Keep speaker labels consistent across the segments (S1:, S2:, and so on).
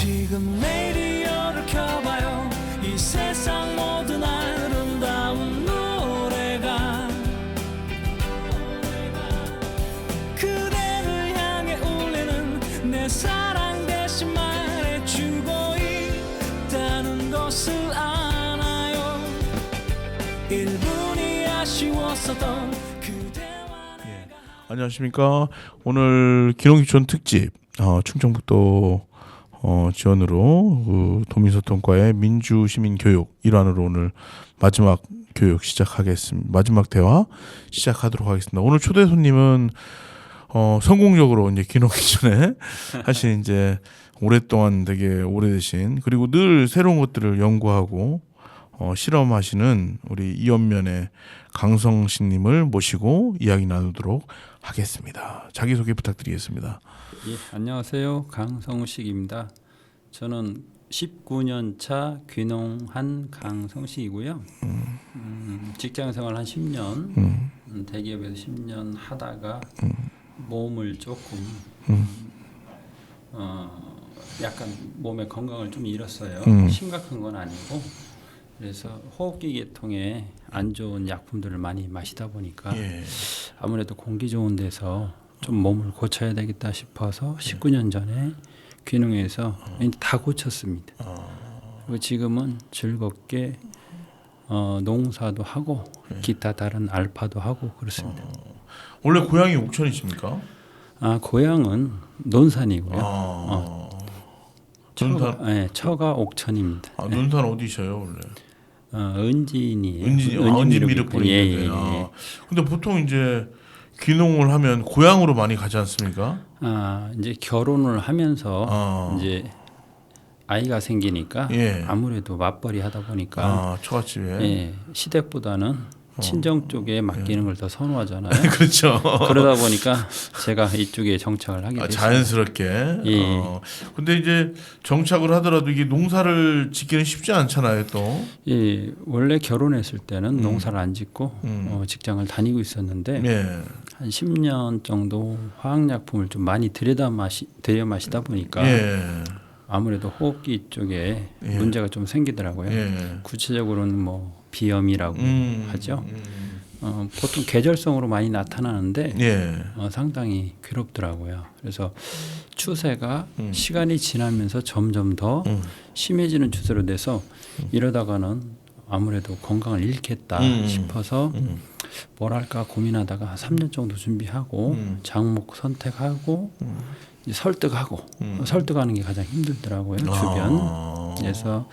S1: 지금 레디오를 켜봐요. 이 세상 모든 아름다운 노래가 그대를 향해 울리는 내 사랑 대신 말해주고 있다는 것을 아나요. 1분이 아쉬웠었던 그대와 내가.
S2: 안녕하십니까. 오늘 기농기촌 특집 충청북도 지원으로 도민소통과의 민주시민교육 일환으로 오늘 마지막 교육 시작하겠습니다. 마지막 대화 시작하도록 하겠습니다. 오늘 초대 손님은 성공적으로 이제 기농기촌에 하신 이제 오랫동안 되게 오래되신 그리고 늘 새로운 것들을 연구하고 실험하시는 우리 이연면의 강성식님을 모시고 이야기 나누도록 하겠습니다. 자기소개 부탁드리겠습니다.
S3: 예, 안녕하세요. 강성식입니다. 저는 19년 차 귀농한 강성식이고요. 직장생활 한 10년, 대기업에서 10년 하다가 몸을 조금 약간 몸의 건강을 좀 잃었어요. 심각한 건 아니고 그래서 호흡기 계통에 안 좋은 약품들을 많이 마시다 보니까 아무래도 공기 좋은 데서 좀 몸을 고쳐야 되겠다 싶어서 19년 전에 귀농해서 다 고쳤습니다. 그리고 지금은 즐겁게 농사도 하고 기타 다른 알파도 하고 그렇습니다.
S2: 원래 고향이 옥천이십니까?
S3: 고향은 논산이고요. 처가 옥천입니다.
S2: 논산 어디셔요 원래?
S3: 은진이에요.
S2: 은진 미륵분이 있는데. 근데 보통 이제 귀농을 하면 고향으로 많이 가지 않습니까?
S3: 이제 결혼을 하면서 이제 아이가 생기니까 아무래도 맞벌이 하다 보니까
S2: 처갓집에
S3: 시댁보다는 친정 쪽에 맡기는 걸 더 선호하잖아요.
S2: 그렇죠.
S3: 그러다 보니까 제가 이쪽에 정착을 하게 됐어요.
S2: 자연스럽게. 근데 이제 정착을 하더라도 이게 농사를 짓기는 쉽지 않잖아요, 또.
S3: 원래 결혼했을 때는 농사를 안 짓고 직장을 다니고 있었는데 한 10년 정도 화학약품을 좀 많이 들여 마시다 보니까 아무래도 호흡기 쪽에 문제가 좀 생기더라고요. 구체적으로는 뭐 비염이라고 하죠. 보통 계절성으로 많이 나타나는데 상당히 괴롭더라고요. 그래서 추세가 시간이 지나면서 점점 더 심해지는 추세로 돼서 이러다가는 아무래도 건강을 잃겠다 싶어서 뭘 할까 고민하다가 3년 정도 준비하고 장목 선택하고 설득하고 설득하는 게 가장 힘들더라고요. 주변. 그래서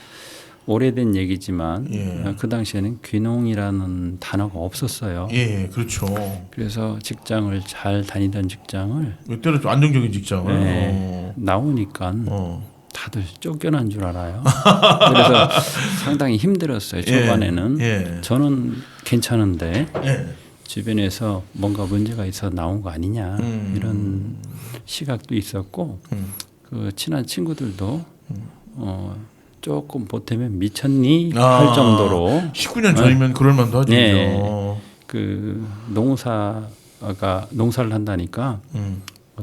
S3: 오래된 얘기지만 그 당시에는 귀농이라는 단어가 없었어요.
S2: 그렇죠.
S3: 그래서 직장을 잘 다니던 직장을
S2: 이때는 좀 안정적인 직장을
S3: 나오니까 다들 쫓겨난 줄 알아요. 그래서 상당히 힘들었어요. 초반에는 저는 괜찮은데 주변에서 뭔가 문제가 있어 나온 거 아니냐 이런 시각도 있었고 그 친한 친구들도 조금 보태면 미쳤니 할 정도로
S2: 19년 전이면 그럴 만도 하죠.
S3: 그 농사를 한다니까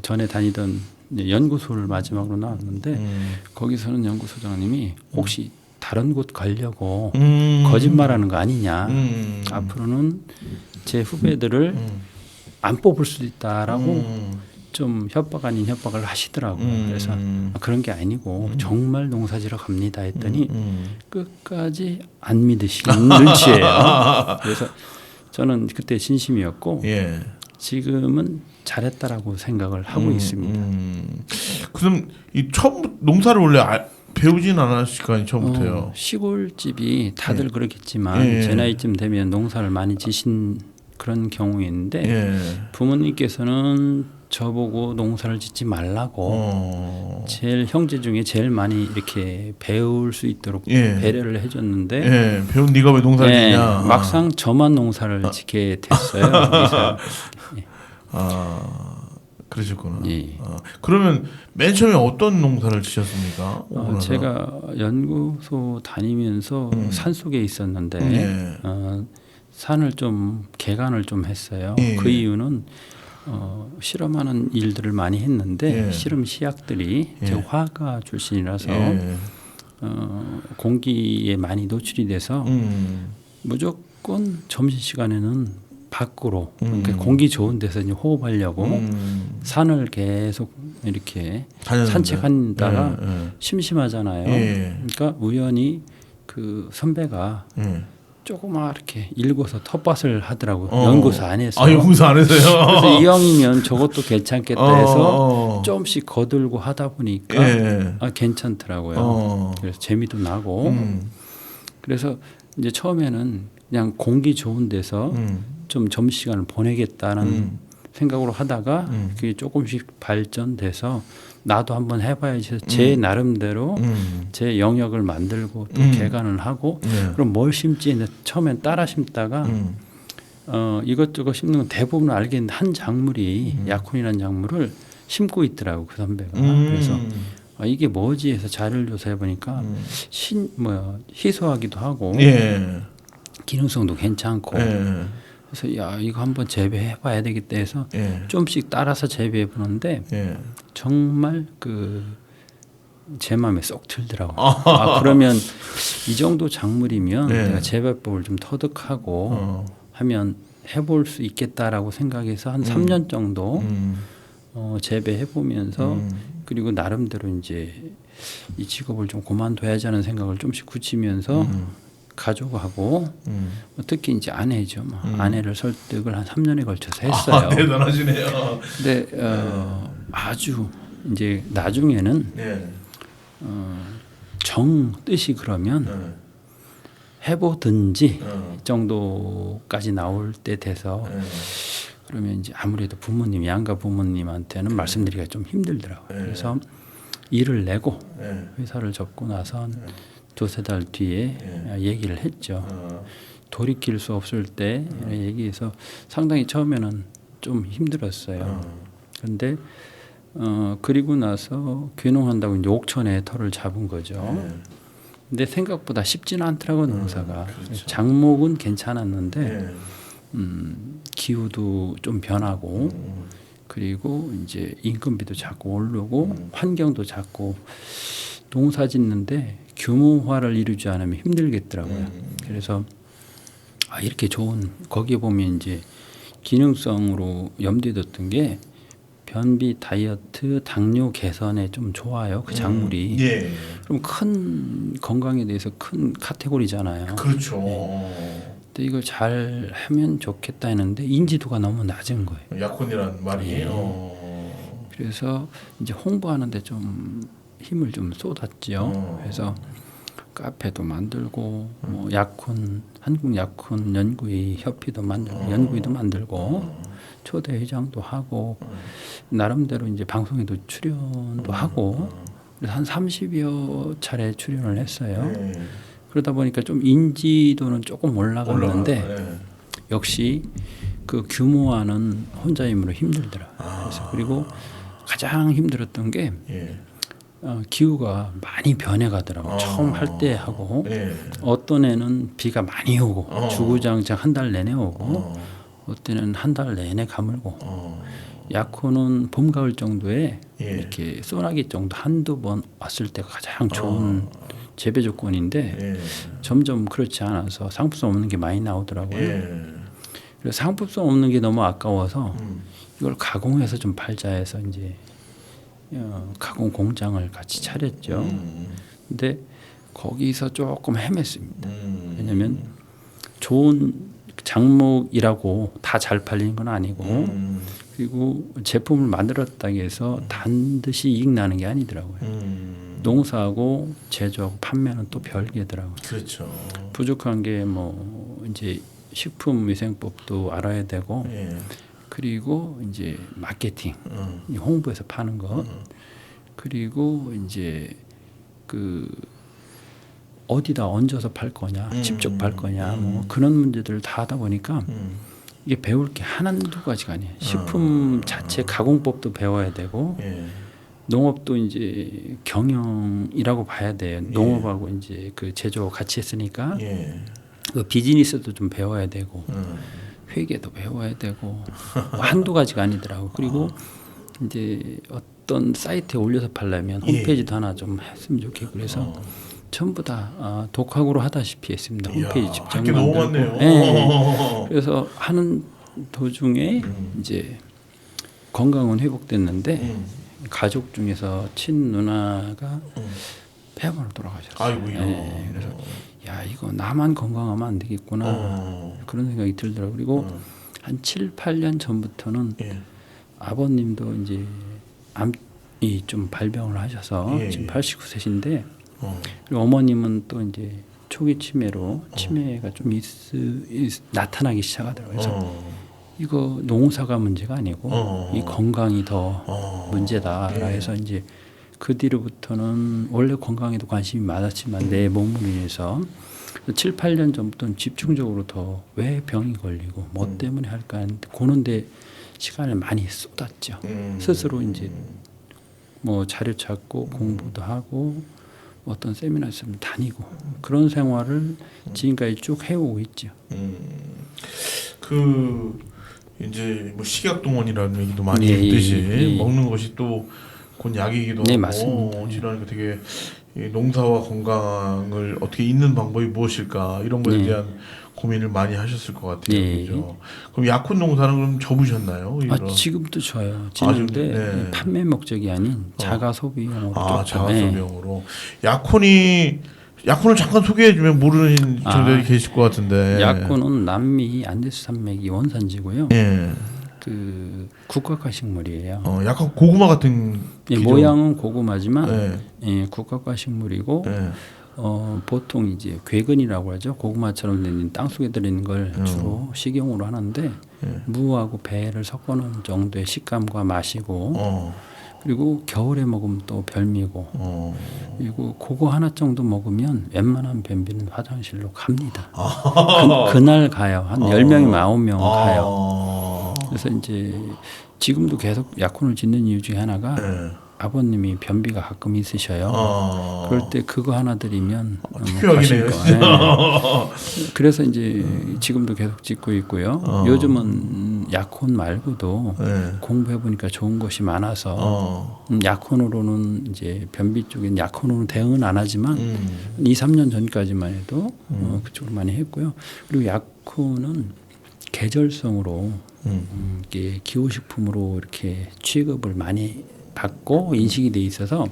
S3: 전에 다니던 연구소를 마지막으로 나왔는데 거기서는 연구소장님이 혹시 다른 곳 가려고 거짓말하는 거 아니냐. 앞으로는 제 후배들을 안 뽑을 수도 있다라고 좀 협박 아닌 협박을 하시더라고요. 그래서 그런 게 아니고 정말 농사지러 갑니다 했더니 끝까지 안 믿으시는 눈치예요. 그래서 저는 그때 진심이었고 지금은 잘했다라고 생각을 하고 있습니다.
S2: 그럼 이 처음 농사를 원래 배우진 않았을 거 아니에요, 처음부터요?
S3: 시골집이 다들 그렇겠지만 제 나이쯤 되면 농사를 많이 지신 그런 경우인데 부모님께서는 저보고 농사를 짓지 말라고 제일 형제 중에 제일 많이 이렇게 배울 수 있도록 배려를 해줬는데
S2: 배운 네가 왜 농사를 짓냐.
S3: 막상 저만 농사를 짓게 됐어요.
S2: 그러셨구나. 그러면 맨 처음에 어떤 농사를 지셨습니까?
S3: 제가 연구소 다니면서 산속에 있었는데 산을 좀 개간을 좀 했어요. 그 이유는 실험하는 일들을 많이 했는데
S2: 예.
S3: 실험 시약들이
S2: 예.
S3: 제가 화가 출신이라서
S2: 예.
S3: 공기에 많이 노출이 돼서 무조건 점심 시간에는 밖으로 그러니까 공기 좋은 데서 이제 호흡하려고 산을 계속 이렇게
S2: 다녔는데.
S3: 산책한다가
S2: 예.
S3: 심심하잖아요.
S2: 예.
S3: 그러니까 우연히 그 선배가
S2: 예.
S3: 조그맣게 읽어서 텃밭을 하더라고요. 연구소 안에서.
S2: 아, 연구소 안에서요.
S3: 그래서 이왕이면 저것도 괜찮겠다 해서
S2: 어.
S3: 조금씩 거들고 하다 보니까
S2: 예.
S3: 괜찮더라고요. 그래서 재미도 나고. 그래서 이제 처음에는 그냥 공기 좋은 데서 좀 점심시간을 보내겠다는 생각으로 하다가 그게 조금씩 발전돼서 나도 한번 해봐야지 해서 제 나름대로 제 영역을 만들고 또 개간을 하고
S2: 예.
S3: 그럼 뭘 심지 이제 처음엔 따라 심다가 이것저것 심는 건 대부분 알겠는데 한 작물이 약혼이라는 작물을 심고 있더라고 그 선배가. 그래서 이게 뭐지 해서 자료를 조사해 보니까 희소하기도 하고
S2: 예.
S3: 기능성도 괜찮고
S2: 예.
S3: 그래서 야 이거 한번 재배해 봐야 되겠다 해서
S2: 예.
S3: 좀씩 따라서 재배해 보는데
S2: 예.
S3: 정말 제 마음에 쏙 들더라고. 그러면 이 정도 작물이면
S2: 네.
S3: 내가 재배법을 좀 터득하고 하면 해볼 수 있겠다라고 생각해서 한 3년 정도 재배해 보면서 그리고 나름대로 이제 이 직업을 좀 그만둬야지 하는 생각을 좀씩 굳히면서 가족하고 특히 이제 아내죠. 아내를 설득을 한 3년에 걸쳐서 했어요.
S2: 대단하시네요.
S3: 근데 아주 이제 나중에는
S2: 네.
S3: 정 뜻이 그러면 해보든지 정도까지 나올 때 돼서 그러면 이제 아무래도 부모님 양가 부모님한테는 말씀드리기가 좀 힘들더라고요. 그래서 일을 내고 회사를 접고 나서 두세 달 뒤에 얘기를 했죠. 돌이킬 수 없을 때 얘기해서 상당히 처음에는 좀 힘들었어요. 그런데 그리고 나서 귀농한다고 이제 옥천에 터를 잡은 거죠. 근데 생각보다 쉽지는 않더라고 농사가.
S2: 그렇죠.
S3: 작목은 괜찮았는데 기후도 좀 변하고 그리고 이제 인건비도 자꾸 오르고 환경도 자꾸 농사 짓는데 규모화를 이루지 않으면 힘들겠더라고요. 그래서 이렇게 좋은 거기에 보면 이제 기능성으로 염두에 뒀던 게 변비, 다이어트, 당뇨 개선에 좀 좋아요. 그 작물이.
S2: 예.
S3: 그럼 큰 건강에 대해서 큰 카테고리잖아요.
S2: 그렇죠.
S3: 근데 이걸 잘 하면 좋겠다 했는데 인지도가 너무 낮은 거예요.
S2: 약혼이란 말이.
S3: 그래서 이제 홍보하는데 좀 힘을 좀 쏟았죠. 그래서 카페도 만들고 뭐 약혼 한국 약혼 연구회 협회도 만들고 연구회도 만들고 초대 회장도 하고 나름대로 이제 방송에도 출연도 하고 그래서 한 30여 차례 출연을 했어요. 그러다 보니까 좀 인지도는 조금 올라갔는데 역시 그 규모화는 혼자 힘으로 힘들더라고요. 그래서 그리고 가장 힘들었던 게 기후가 많이 변해가더라고요. 처음 할 때 하고 어떤 애는 비가 많이 오고 주구장창 한 달 내내 오고 어떤 애는 한 달 내내 가물고 약혼은 봄 가을 정도에 이렇게 소나기 정도 한두 번 왔을 때가 가장 좋은 재배 조건인데 점점 그렇지 않아서 상품성 없는 게 많이 나오더라고요. 그래서 상품성 없는 게 너무 아까워서 이걸 가공해서 좀 팔자 해서 이제 가공 공장을 같이 차렸죠. 근데 거기서 조금 헤맸습니다. 왜냐하면 좋은 작목이라고 다 잘 팔리는 건 아니고 그리고 제품을 만들었다고 해서 반드시 이익 나는 게 아니더라고요. 농사하고 제조하고 판매는 또 별개더라고요.
S2: 그렇죠.
S3: 부족한 게 뭐 이제 식품위생법도 알아야 되고 그리고 이제 마케팅, 홍보에서 파는 것, 그리고 이제 그 어디다 얹어서 팔 거냐, 직접 팔 거냐, 뭐 그런 문제들을 다 하다 보니까 이게 배울 게 한두 가지가 아니에요. 식품 자체 가공법도 배워야 되고 농업도 이제 경영이라고 봐야 돼요. 농업하고 이제 그 제조 같이 했으니까 그 비즈니스도 좀 배워야 되고 회계도 배워야 되고 뭐 한두 가지가 아니더라고. 그리고 이제 어떤 사이트에 올려서 팔려면 홈페이지도 하나 좀 했으면 좋겠고 그래서 전부 다 독학으로 하다시피 했습니다. 홈페이지 직접
S2: 할게 너무
S3: 만들고.
S2: 많네요.
S3: 네. 그래서 하는 도중에 이제 건강은 회복됐는데 가족 중에서 친누나가 폐암으로 돌아가셨어요.
S2: 아이고 이거.
S3: 네. 그래서 야 이거 나만 건강하면 안 되겠구나 그런 생각이 들더라고요. 그리고 한 7, 8년 전부터는
S2: 예.
S3: 아버님도 이제 암이 좀 발병을 하셔서
S2: 예,
S3: 지금
S2: 예.
S3: 89세신데 그리고 어머님은 또 이제 초기 치매로 치매가 좀 나타나기 시작하더라고요. 그래서 이거 농사가 문제가 아니고 이 건강이 더 문제다라 해서 이제 그 뒤로부터는 원래 건강에도 관심이 많았지만 내 몸으로 인해서 7, 8년 전부터는 집중적으로 더 왜 병이 걸리고 뭐 때문에 할까 하는데 그런데 시간을 많이 쏟았죠. 스스로 이제 뭐 자료 찾고 공부도 하고 어떤 세미나 있으면 다니고 그런 생활을 지금까지 쭉 해오고 있죠.
S2: 그 이제 뭐 식약동원이라는 얘기도 많이
S3: 예,
S2: 있듯이
S3: 예, 예.
S2: 먹는 것이 또 곧 약이기도
S3: 네,
S2: 하고
S3: 맞습니다.
S2: 지라니까 되게 이 농사와 건강을 어떻게 잇는 방법이 무엇일까 이런 거에
S3: 네.
S2: 대한 고민을 많이 하셨을 것 같아요.
S3: 네.
S2: 그죠? 그럼 약혼 농사는 그럼 접으셨나요? 이런?
S3: 지금도 줘요.
S2: 지금,
S3: 짓는데
S2: 네.
S3: 판매 목적이 아닌 자가 소비용으로 조금.
S2: 자가 소비용으로 약혼을 잠깐 소개해주면 모르는 청자들이 계실 것 같은데.
S3: 약혼은 남미 안데스 산맥이 원산지고요.
S2: 예.
S3: 그 국화과 식물이에요.
S2: 약간 고구마 같은.
S3: 예,
S2: 기죠?
S3: 모양은 고구마지만
S2: 예.
S3: 예, 국화과 식물이고
S2: 예.
S3: 보통 이제 괴근이라고 하죠. 고구마처럼 된 땅속에 들어있는 걸 주로 식용으로 하는데 무하고 배를 섞어놓은 정도의 식감과 맛이고 그리고 겨울에 먹으면 또 별미고 그리고 그거 하나 정도 먹으면 웬만한 변비는 화장실로 갑니다. 그날 가요. 한 10명이면 9명은 가요. 그래서 이제 지금도 계속 약혼을 짓는 이유 중에 하나가 아버님이 변비가 가끔 있으셔요. 그럴 때 그거 하나 드리면
S2: 특효약이네요.
S3: 그래서 이제 지금도 계속 짓고 있고요. 요즘은 약혼 말고도 공부해 보니까 좋은 것이 많아서 약혼으로는 이제 변비 쪽엔 약혼으로는 대응은 안 하지만 2, 3년 전까지만 해도 그쪽으로 많이 했고요. 그리고 약혼은 계절성으로 이게 기호식품으로 이렇게 취급을 많이 받고 인식이 돼 있어서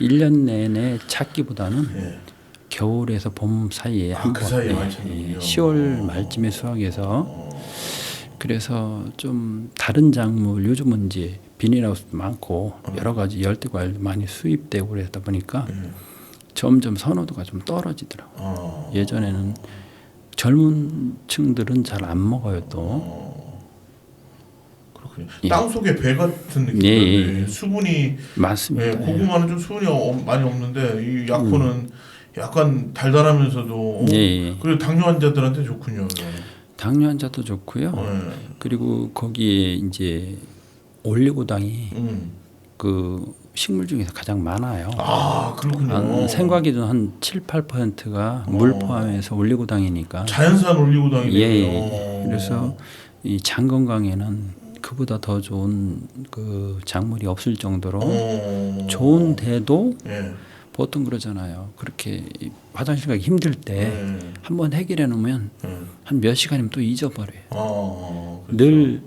S3: 1년 내내 찾기보다는 겨울에서 봄 사이에 한 번,
S2: 사이에 많이 찾는군요.
S3: 10월 말쯤에 수확해서 그래서 좀 다른 작물 요즘은 이제 비닐하우스도 많고 여러 가지 열대 과일도 많이 수입되고 그러다 보니까 점점 선호도가 좀 떨어지더라고요. 예전에는 젊은 층들은 잘 안 먹어요 또. 예.
S2: 땅 속에 배 같은 느낌.
S3: 예.
S2: 수분이
S3: 맞습니다.
S2: 예, 고구마는 좀 수분이 많이 없는데 이 약혼은 약간 달달하면서도 그리고 당뇨 환자들한테 좋군요.
S3: 당뇨 환자도 좋고요. 그리고 거기에 이제 올리고당이 그 식물 중에서 가장 많아요.
S2: 그렇군요.
S3: 생과기도 한 7, 8%가 물 포함해서 올리고당이니까.
S2: 자연산 올리고당이네요.
S3: 그래서 이 장 건강에는 그보다 더 좋은 그 작물이 없을 정도로 좋은데도 보통 그러잖아요. 그렇게 화장실 가기 힘들 때 한번 해결해 놓으면 한 몇 시간이면 또 잊어버려요. 늘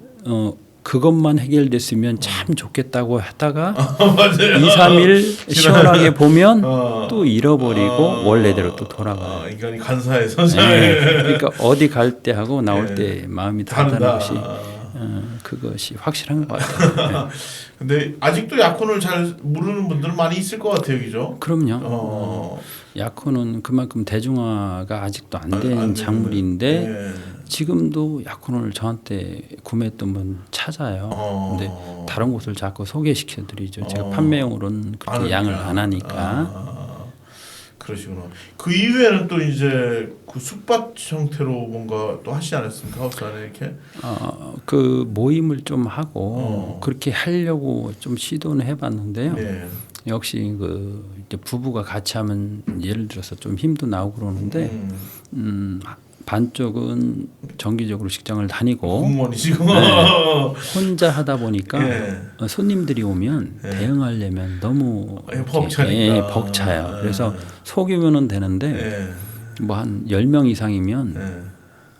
S3: 그것만 해결됐으면 참 좋겠다고 하다가 2, 3일 시원하게 보면 또 잃어버리고 원래대로 또 돌아가요.
S2: 인간이 간사해서.
S3: 그러니까 어디 갈 때 하고 나올 때 마음이 다르다는 것이 그것이 확실한 것 같아요.
S2: 근데 아직도 약혼을 잘 모르는 분들은 많이 있을 것 같아요, 그죠?
S3: 그럼요. 약혼은 그만큼 대중화가 아직도 안 된 작물인데 지금도 약혼을 저한테 구매했던 분 찾아요. 근데 다른 곳을 자꾸 소개시켜드리죠. 제가 판매용으로는 그렇게 양을 안 하니까.
S2: 그러시구나. 그 이후에는 또 이제 그 숲밭 형태로 뭔가 또 하시지 않았습니까? 하우스 안에 이렇게?
S3: 그 모임을 좀 하고 그렇게 하려고 좀 시도는 해봤는데요. 역시 그 이제 부부가 같이 하면 예를 들어서 좀 힘도 나오고 그러는데 반쪽은 정기적으로 직장을 다니고
S2: 공무원이시고
S3: 혼자 하다 보니까
S2: 예.
S3: 손님들이 오면
S2: 예.
S3: 대응하려면 너무
S2: 벅차니까.
S3: 벅차요. 그래서 속이면은 되는데
S2: 예.
S3: 뭐 한 10명 이상이면
S2: 예.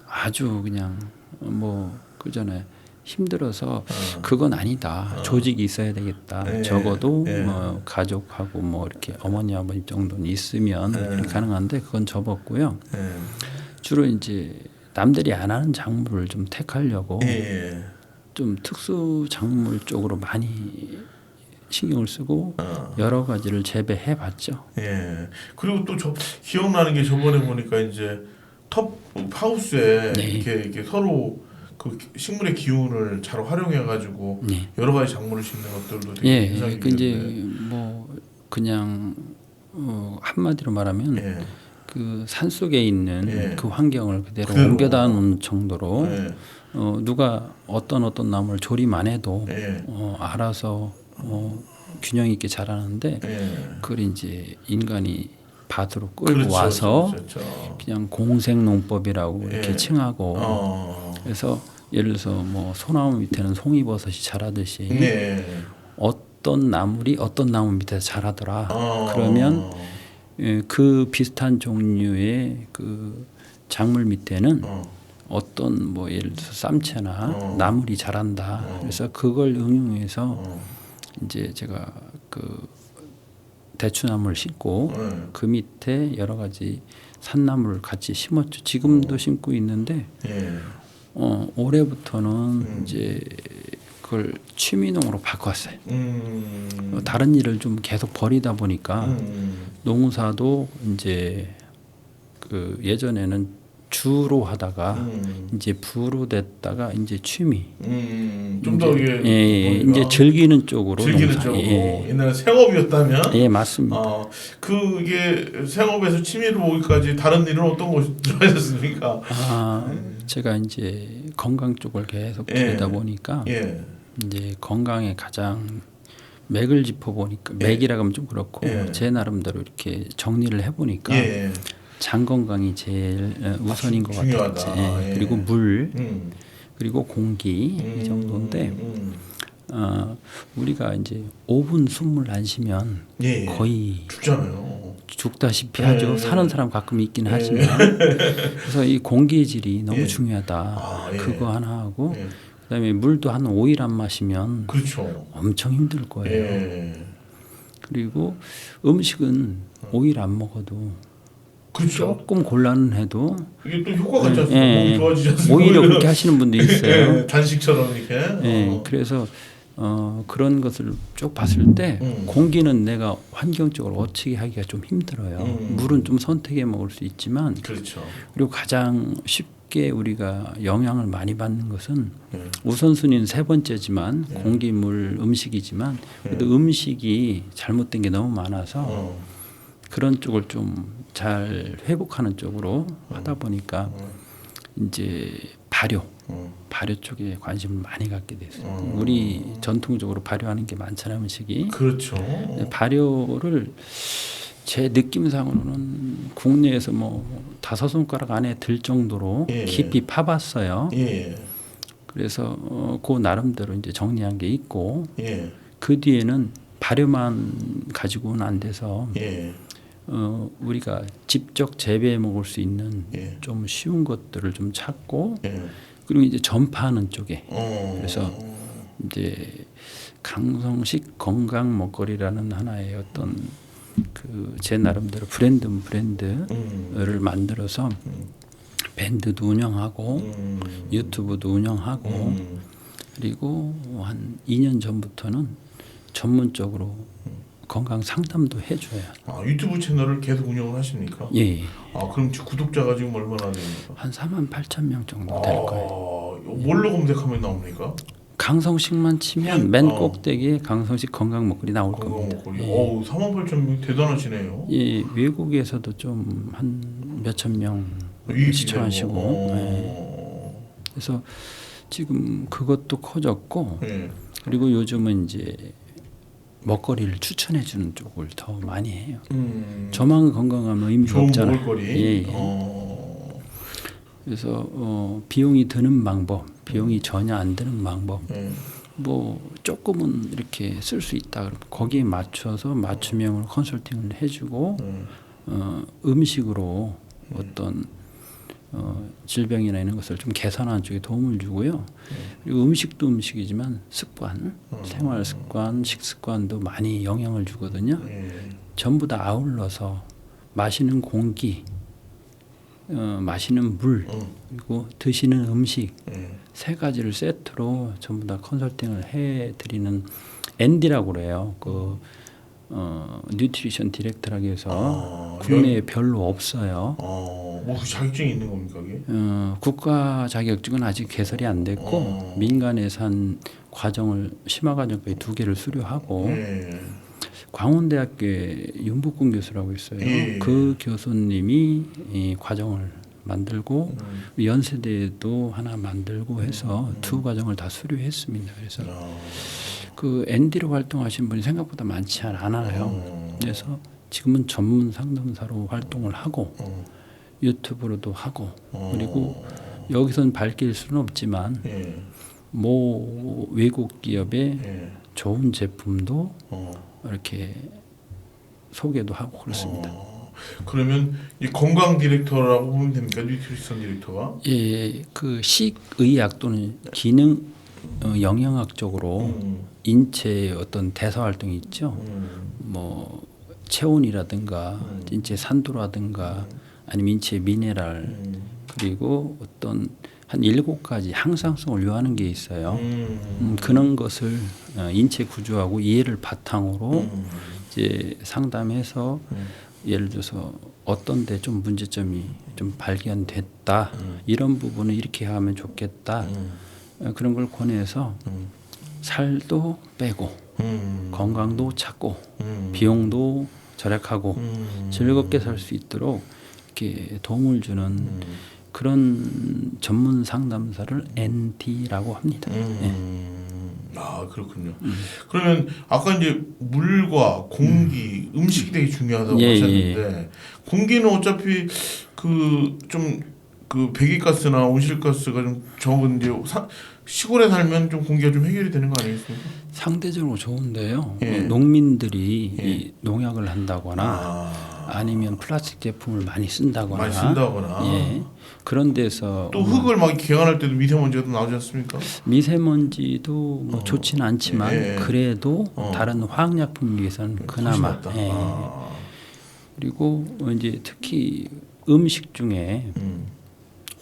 S3: 아주 그냥 뭐 그잖아요. 힘들어서 그건 아니다. 조직이 있어야 되겠다.
S2: 예.
S3: 적어도
S2: 예.
S3: 뭐 가족하고 뭐 이렇게 어머니 아버님 정도는 있으면 이렇게 가능한데 그건 접었고요.
S2: 예.
S3: 주로 이제 남들이 안 하는 작물을 좀 택하려고
S2: 예.
S3: 좀 특수 작물 쪽으로 많이 신경을 쓰고 여러 가지를 재배해 봤죠.
S2: 예. 그리고 또 저 기억나는 게 저번에 보니까 이제 톱 하우스에
S3: 네.
S2: 이렇게 서로 그 식물의 기운을 잘 활용해 가지고
S3: 네.
S2: 여러 가지 작물을 심는 것들도 되게
S3: 예,
S2: 인상이
S3: 그 이제
S2: 깊은데.
S3: 뭐 그냥 한마디로 말하면
S2: 예.
S3: 그 산 속에 있는
S2: 예.
S3: 그 환경을 그대로
S2: 그대로.
S3: 옮겨다 놓은 정도로
S2: 예.
S3: 누가 어떤 나무를 조림 안 해도
S2: 예.
S3: 알아서 균형 있게 자라는데
S2: 예.
S3: 그걸 이제 인간이 밭으로 끌고
S2: 그렇죠,
S3: 와서
S2: 그렇죠.
S3: 그냥 공생농법이라고
S2: 예.
S3: 이렇게 칭하고 그래서 예를 들어서 뭐 소나무 밑에는 송이버섯이 자라듯이
S2: 네.
S3: 어떤 나물이 어떤 나무 밑에서 자라더라. 그러면 그 비슷한 종류의 그 작물 밑에는 어떤 뭐 예를 들어서 쌈채나 나물이 자란다. 그래서 그걸 응용해서 이제 제가 그 대추나무를 심고 그 밑에 여러 가지 산나물을 같이 심었죠. 지금도 심고 있는데
S2: 예.
S3: 올해부터는 이제 그걸 취미농으로 바꿨어요.
S2: 음.
S3: 다른 일을 좀 계속 벌이다 보니까 농사도 이제 그 예전에는 주로 하다가 이제 부로 됐다가 이제 취미.
S2: 좀 더 이게
S3: 이제 즐기는 쪽으로
S2: 즐기는
S3: 농사.
S2: 쪽으로
S3: 예.
S2: 옛날에 생업이었다면
S3: 예, 맞습니다.
S2: 그게 생업에서 취미로 오기까지 다른 일은 어떤 거 좋아하셨습니까?
S3: 제가 이제 건강 쪽을 계속
S2: 예.
S3: 기르다 보니까
S2: 예.
S3: 이제 건강에 가장 맥을 짚어 보니까 맥이라고 하면 좀 그렇고
S2: 예.
S3: 제 나름대로 이렇게 정리를 해 보니까
S2: 예.
S3: 장 건강이 제일 우선인 것
S2: 중요하다.
S3: 같아요. 예.
S2: 예.
S3: 그리고 물, 그리고 공기 이 정도인데 우리가 이제 5분 숨을 안 쉬면
S2: 예.
S3: 거의
S2: 죽잖아요.
S3: 죽다시피 하죠.
S2: 예.
S3: 사는 사람 가끔 있긴 하지만 그래서 이 공기질이 너무
S2: 예.
S3: 중요하다.
S2: 예.
S3: 그거 하나 하고
S2: 예.
S3: 그다음에 물도 한 5일 안 마시면
S2: 그렇죠.
S3: 엄청 힘들 거예요.
S2: 예.
S3: 그리고 음식은 5일 안 먹어도
S2: 그렇죠.
S3: 조금 곤란해도
S2: 이게 또 효과가 있지 않습니까?
S3: 예.
S2: 몸이 좋아지지 않습니까?
S3: 오히려 그렇게 하시는 분도 있어요.
S2: 예. 단식처럼 이렇게.
S3: 예. 그래서 그런 것을 쭉 봤을 때 공기는 내가 환경적으로 어떻게 하기가 좀 힘들어요. 물은 좀 선택해 먹을 수 있지만
S2: 그렇죠.
S3: 그리고 가장 쉽게 우리가 영향을 많이 받는 것은 우선순위는 세 번째지만 공기, 물, 음식이지만 그래도 음식이 잘못된 게 너무 많아서 그런 쪽을 좀 잘 회복하는 쪽으로 하다 보니까 이제 발효 쪽에 관심을 많이 갖게 됐어요. 우리 전통적으로 발효하는 게 많잖아요, 음식이.
S2: 그렇죠.
S3: 발효를 제 느낌상으로는 국내에서 뭐 5손가락 안에 들 정도로
S2: 예.
S3: 깊이 파봤어요.
S2: 예.
S3: 그래서 그 나름대로 이제 정리한 게 있고
S2: 예.
S3: 그 뒤에는 발효만 가지고는 안 돼서
S2: 예.
S3: 우리가 직접 재배해 먹을 수 있는
S2: 예.
S3: 좀 쉬운 것들을 좀 찾고
S2: 예.
S3: 그리고 이제 전파하는 쪽에 그래서
S2: 그래서
S3: 이제 강성식 건강 먹거리라는 하나의 어떤 그 제 나름대로 브랜드를 만들어서 밴드도 운영하고 유튜브도 운영하고 그리고 한 2년 전부터는 전문적으로 건강 상담도 해줘요.
S2: 유튜브 채널을 계속 운영을 하십니까?
S3: 예.
S2: 그럼 구독자가 지금 얼마나 됩니까?
S3: 한 48,000명 정도 될 거예요.
S2: 뭘로 검색하면 나옵니까?
S3: 강성식만 치면 맨 꼭대기에 강성식 건강 먹거리 나올 겁니다.
S2: 먹거리. 48,000명 대단하시네요.
S3: 예, 외국에서도 좀 한 몇천 명 시청하시고 그래서 지금 그것도 커졌고 그리고 요즘은 이제 먹거리를 추천해 주는 쪽을 더 많이 해요. 저만 건강하면 의미가
S2: 좋은
S3: 없잖아요.
S2: 먹을거리.
S3: 예. 그래서 비용이 드는 방법, 비용이 전혀 안 드는 방법, 뭐 조금은 이렇게 쓸 수 있다. 그러면 거기에 맞춰서 맞춤형으로 컨설팅을 해주고 음식으로 어떤 질병이나 이런 것을 좀 개선하는 쪽에 도움을 주고요. 그리고 음식도 음식이지만 습관, 생활 습관, 식습관도 많이 영향을 주거든요. 전부 다 아울러서 마시는 공기, 마시는 물, 그리고 드시는 음식 세 가지를 세트로 전부 다 컨설팅을 해드리는 ND라고 그래요. 그 뉴트리션 디렉터라고 해서 국내에 별로 없어요.
S2: 뭐 자격증이 있는 겁니까 그게?
S3: 국가 자격증은 아직 개설이 안 됐고 민간에서 한 과정을 심화 과정까지 2개를 수료하고 광운대학교에 윤복근 교수라고 있어요. 그 교수님이 이 과정을 만들고 연세대도 하나 만들고 해서 2 과정을 다 수료했습니다. 그래서 그 ND로 활동하신 분이 생각보다 많지 않아요. 그래서 지금은 전문 상담사로 활동을 하고 유튜브로도 하고 그리고 여기서는 밝힐 수는 없지만 모 외국 기업의 좋은 제품도 이렇게 소개도 하고 그렇습니다.
S2: 그러면 이 건강 디렉터라고 보면 됩니까? 뉴트리션 디렉터가?
S3: 예, 그 식의학 또는 기능 영양학적으로 인체의 어떤 대사 활동이 있죠. 뭐 체온이라든가 인체 산도라든가 아니면 인체 미네랄 그리고 어떤 한 7가지 항상성을 요하는 게 있어요. 그런 것을 인체 구조하고 이해를 바탕으로 이제 상담해서 예를 들어서 어떤 데 좀 문제점이 좀 발견됐다. 이런 부분을 이렇게 하면 좋겠다. 그런 걸 권해서 살도 빼고 건강도 찾고 비용도 절약하고 즐겁게 살 수 있도록 이렇게 도움을 주는 그런 전문 상담사를 ND라고 합니다.
S2: 아 그렇군요. 그러면 아까 이제 물과 공기, 음식이 되게 중요하다고 하셨는데 공기는 어차피 그 좀 그 배기가스나 온실가스가 좀 적은 이제 시골에 살면 좀 공기가 좀 해결이 되는 거 아니겠습니까?
S3: 상대적으로 좋은데요. 농민들이 이 농약을 한다거나 아니면 플라스틱 제품을 많이 쓴다거나, 그런 데서
S2: 또 흙을 막 개간할 때도 미세먼지가 또 나오지 않습니까?
S3: 미세먼지도 뭐 좋지는 않지만 그래도 다른 화학약품에 비해서는 그나마 그리고 이제 특히 음식 중에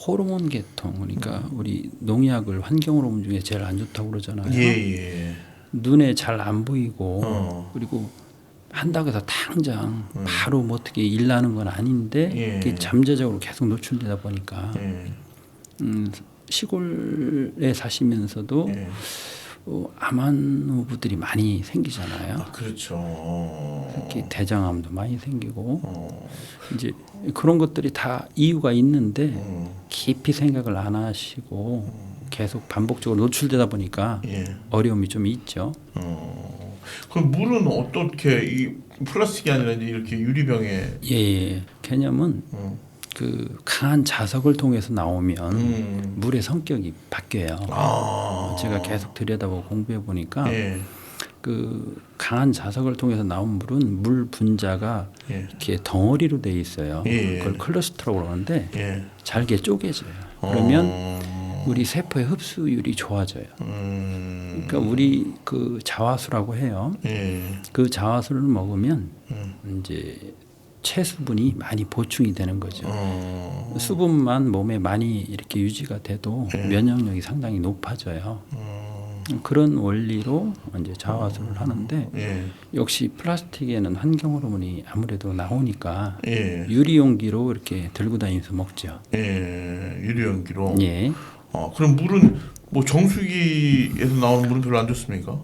S3: 호르몬 계통 그러니까 우리 농약을 환경 호르몬 중에 제일 안 좋다고 그러잖아요. 눈에 잘 안 보이고 그리고 한다고 해서 당장 바로 뭐 어떻게 일나는 건 아닌데 그게 잠재적으로 계속 노출되다 보니까 시골에 사시면서도 암환 후부들이 많이 생기잖아요.
S2: 그렇죠.
S3: 특히 대장암도 많이 생기고 이제 그런 것들이 다 이유가 있는데 깊이 생각을 안 하시고 계속 반복적으로 노출되다 보니까 어려움이 좀 있죠.
S2: 그럼 물은 어떻게 이 플라스틱이 아니라 이제 이렇게 유리병에?
S3: 개념은 그 강한 자석을 통해서 나오면 물의 성격이 바뀌어요. 제가 계속 들여다보고 공부해 보니까 그 강한 자석을 통해서 나온 물은 물 분자가 이렇게 덩어리로 돼 있어요. 그걸 클러스터라고 그러는데 잘게 쪼개져요. 그러면 우리 세포의 흡수율이 좋아져요. 그러니까 우리 그 자화수라고 해요. 그 자화수를 먹으면 이제 체수분이 많이 보충이 되는 거죠. 수분만 몸에 많이 이렇게 유지가 돼도 면역력이 상당히 높아져요. 그런 원리로 이제 자화수를 하는데 역시 플라스틱에는 환경 호르몬이 아무래도 나오니까 유리용기로 이렇게 들고 다니면서 먹죠.
S2: 유리용기로. 그럼 물은 뭐 정수기에서 나오는 물은 별로 안 좋습니까?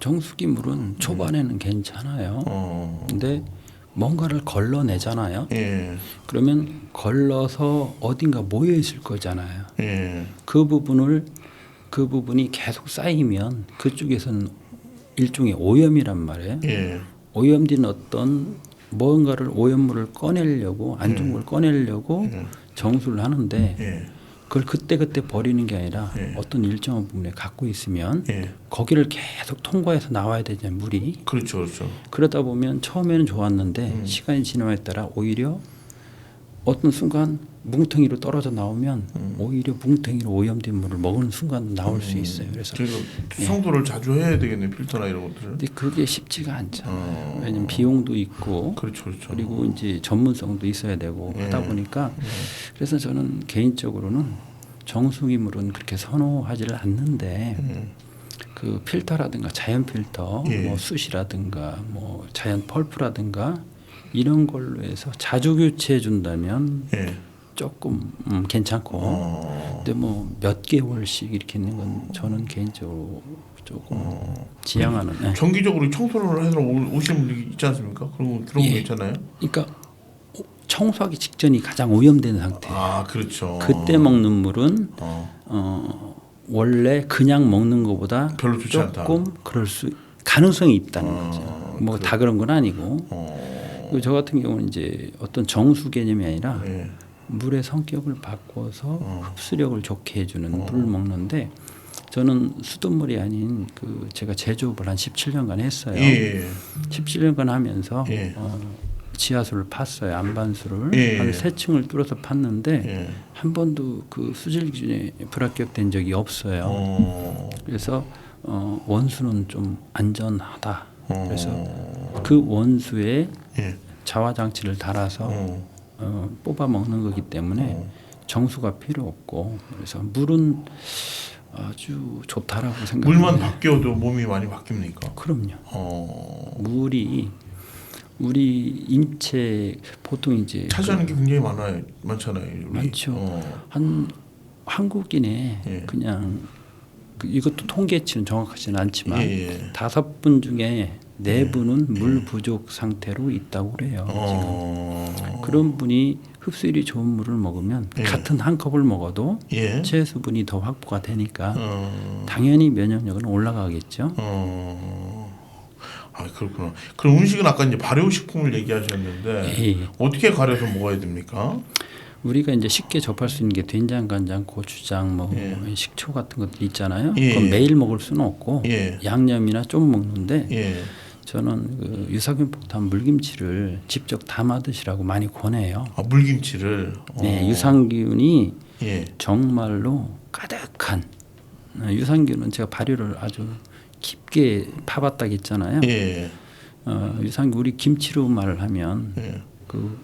S3: 정수기 물은 초반에는 괜찮아요. 근데 뭔가를 걸러내잖아요. 그러면 걸러서 어딘가 모여 있을 거잖아요. 그 부분이 계속 쌓이면 그쪽에서는 일종의 오염이란 말이에요. 오염된 어떤 뭔가를 오염물을 꺼내려고 안 좋은 걸 꺼내려고 정수를 하는데
S2: 예.
S3: 그걸 그때 버리는 게 아니라
S2: 예.
S3: 어떤 일정한 부분에 갖고 있으면
S2: 예.
S3: 거기를 계속 통과해서 나와야 되잖아요, 물이.
S2: 그렇죠, 그렇죠.
S3: 그러다 보면 처음에는 좋았는데 시간이 지남에 따라 오히려 어떤 순간 뭉텅이로 떨어져 나오면 오히려 뭉텅이로 오염된 물을 먹는 순간 나올 수 있어요. 그래서
S2: 청소를 자주 해야 되겠네, 필터나 이런 것들.
S3: 근데 그게 쉽지가 않잖아요. 왜냐면 비용도 있고
S2: 그렇죠, 그렇죠.
S3: 그리고 이제 전문성도 있어야 되고 하다 보니까 그래서 저는 개인적으로는 정수기물은 그렇게 선호하지를 않는데 그 필터라든가 자연 필터,
S2: 예.
S3: 뭐 숯이라든가 뭐 자연 펄프라든가 이런 걸로 해서 자주 교체해 준다면
S2: 예.
S3: 조금 괜찮고 근데 뭐 몇 개월씩 이렇게 있는 건 저는 개인적으로 조금 지향하는. 예.
S2: 정기적으로 청소를 해서 오시는 분이 있지 않습니까? 그런 거 들어본 거 있잖아요.
S3: 그러니까 청소하기 직전이 가장 오염된 상태.
S2: 아, 그렇죠.
S3: 그때 먹는 물은 원래 그냥 먹는 것보다
S2: 별로 좋지
S3: 조금
S2: 않다.
S3: 그럴 수 가능성이 있다는 거죠. 뭐 다 그런 건 아니고. 그리고 저 같은 경우는 이제 어떤 정수 개념이 아니라
S2: 예.
S3: 물의 성격을 바꿔서 흡수력을 좋게 해주는 물을 먹는데 저는 수돗물이 아닌 그 제가 제조업을 한 17년간 했어요.
S2: 예.
S3: 17년간 하면서
S2: 예.
S3: 지하수를 팠어요. 안반수를
S2: 예.
S3: 한 3층을 뚫어서 팠는데
S2: 예.
S3: 한 번도 그 수질 기준에 불합격된 적이 없어요. 그래서 원수는 좀 안전하다. 그래서 그 원수에
S2: 예.
S3: 자화 장치를 달아서 뽑아 먹는 거기 때문에 정수가 필요 없고 그래서 물은 아주 좋다라고 생각합니다.
S2: 물만 바뀌어도 몸이 많이 바뀝니까?
S3: 그럼요. 물이 우리 인체 보통 이제
S2: 차지하는 게 굉장히 많잖아요. 우리.
S3: 많죠. 한 한국인의
S2: 예.
S3: 그냥 이것도 통계치는 정확하지는 않지만
S2: 예.
S3: 5분 중에 4분은 물 부족 상태로 있다고 그래요. 지금. 그런 분이 흡수율이 좋은 물을 먹으면
S2: 예.
S3: 같은 한 컵을 먹어도
S2: 예.
S3: 체수분이 더 확보가 되니까 당연히 면역력은 올라가겠죠.
S2: 아, 그렇구나. 그럼 음식은 아까 이제 발효식품을 얘기하셨는데
S3: 예.
S2: 어떻게 가려서 먹어야 됩니까?
S3: 우리가 이제 쉽게 접할 수 있는 게 된장, 간장, 고추장, 뭐
S2: 예.
S3: 식초 같은 것들 있잖아요.
S2: 예.
S3: 그건 매일 먹을 수는 없고
S2: 예.
S3: 양념이나 좀 먹는데
S2: 예.
S3: 저는 그 유산균 폭탄 물김치를 직접 담아 드시라고 많이 권해요.
S2: 아, 물김치를.
S3: 네, 유산균이
S2: 예.
S3: 정말로 가득한 유산균은 제가 발효를 아주 깊게 파봤다고 했잖아요.
S2: 예.
S3: 유산균 우리 김치로 말을 하면
S2: 예.
S3: 그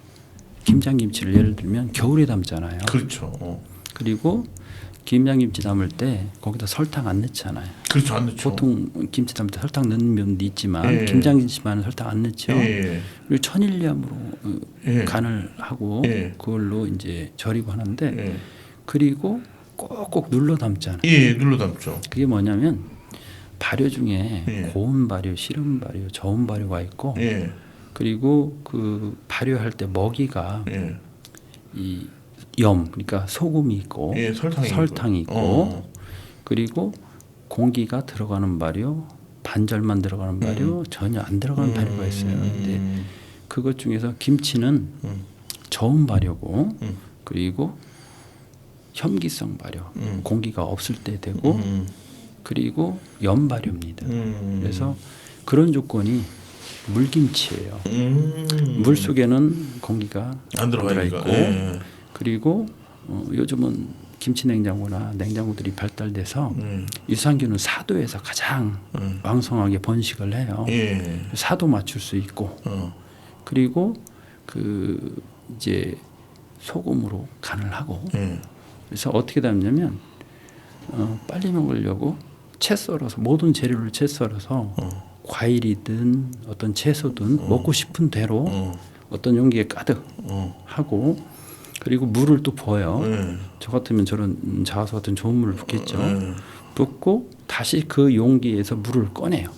S3: 김장김치를 예를 들면 겨울에 담잖아요.
S2: 그렇죠.
S3: 그리고 김장김치 담을 때 거기다 설탕 안 넣잖아요.
S2: 그렇죠, 안 넣죠.
S3: 보통 김치 담을 때 설탕 넣는 면도 있지만
S2: 예.
S3: 김장김치만은 설탕 안 넣죠.
S2: 예.
S3: 그리고 천일염으로
S2: 예.
S3: 간을 하고
S2: 예.
S3: 그걸로 이제 절이고 하는데
S2: 예.
S3: 그리고 꼭꼭 눌러 담잖아요.
S2: 예, 눌러 담죠.
S3: 그게 뭐냐면 발효 중에
S2: 예.
S3: 고온 발효, 실온 발효, 저온 발효가 있고
S2: 예.
S3: 그리고 그 발효할 때 먹이가
S2: 예.
S3: 이 염, 그러니까 소금이 있고
S2: 예,
S3: 설탕이 있고 그리고 공기가 들어가는 발효, 반절만 들어가는 발효, 전혀 안 들어가는 발효가 있어요. 근데 그것 중에서 김치는 저온 발효고 그리고 혐기성 발효, 공기가 없을 때 되고 그리고 염 발효입니다. 그래서 그런 조건이 물김치예요. 물 속에는 공기가
S2: 안 들어가
S3: 있고
S2: 예.
S3: 그리고 요즘은 김치 냉장고나 냉장고들이 발달돼서 유산균은 4도에서 가장 왕성하게 번식을 해요.
S2: 예.
S3: 4도 맞출 수 있고 그리고 그 이제 소금으로 간을 하고
S2: 예.
S3: 그래서 어떻게 담냐면 빨리 먹으려고 채 썰어서 모든 재료를 채 썰어서 과일이든 어떤 채소든 먹고 싶은 대로 어떤 용기에 가득 하고 그리고 물을 또 부어요. 저 같으면 저런 자화수 같은 좋은 물을 붓겠죠. 붓고 다시 그 용기에서 물을 꺼내요.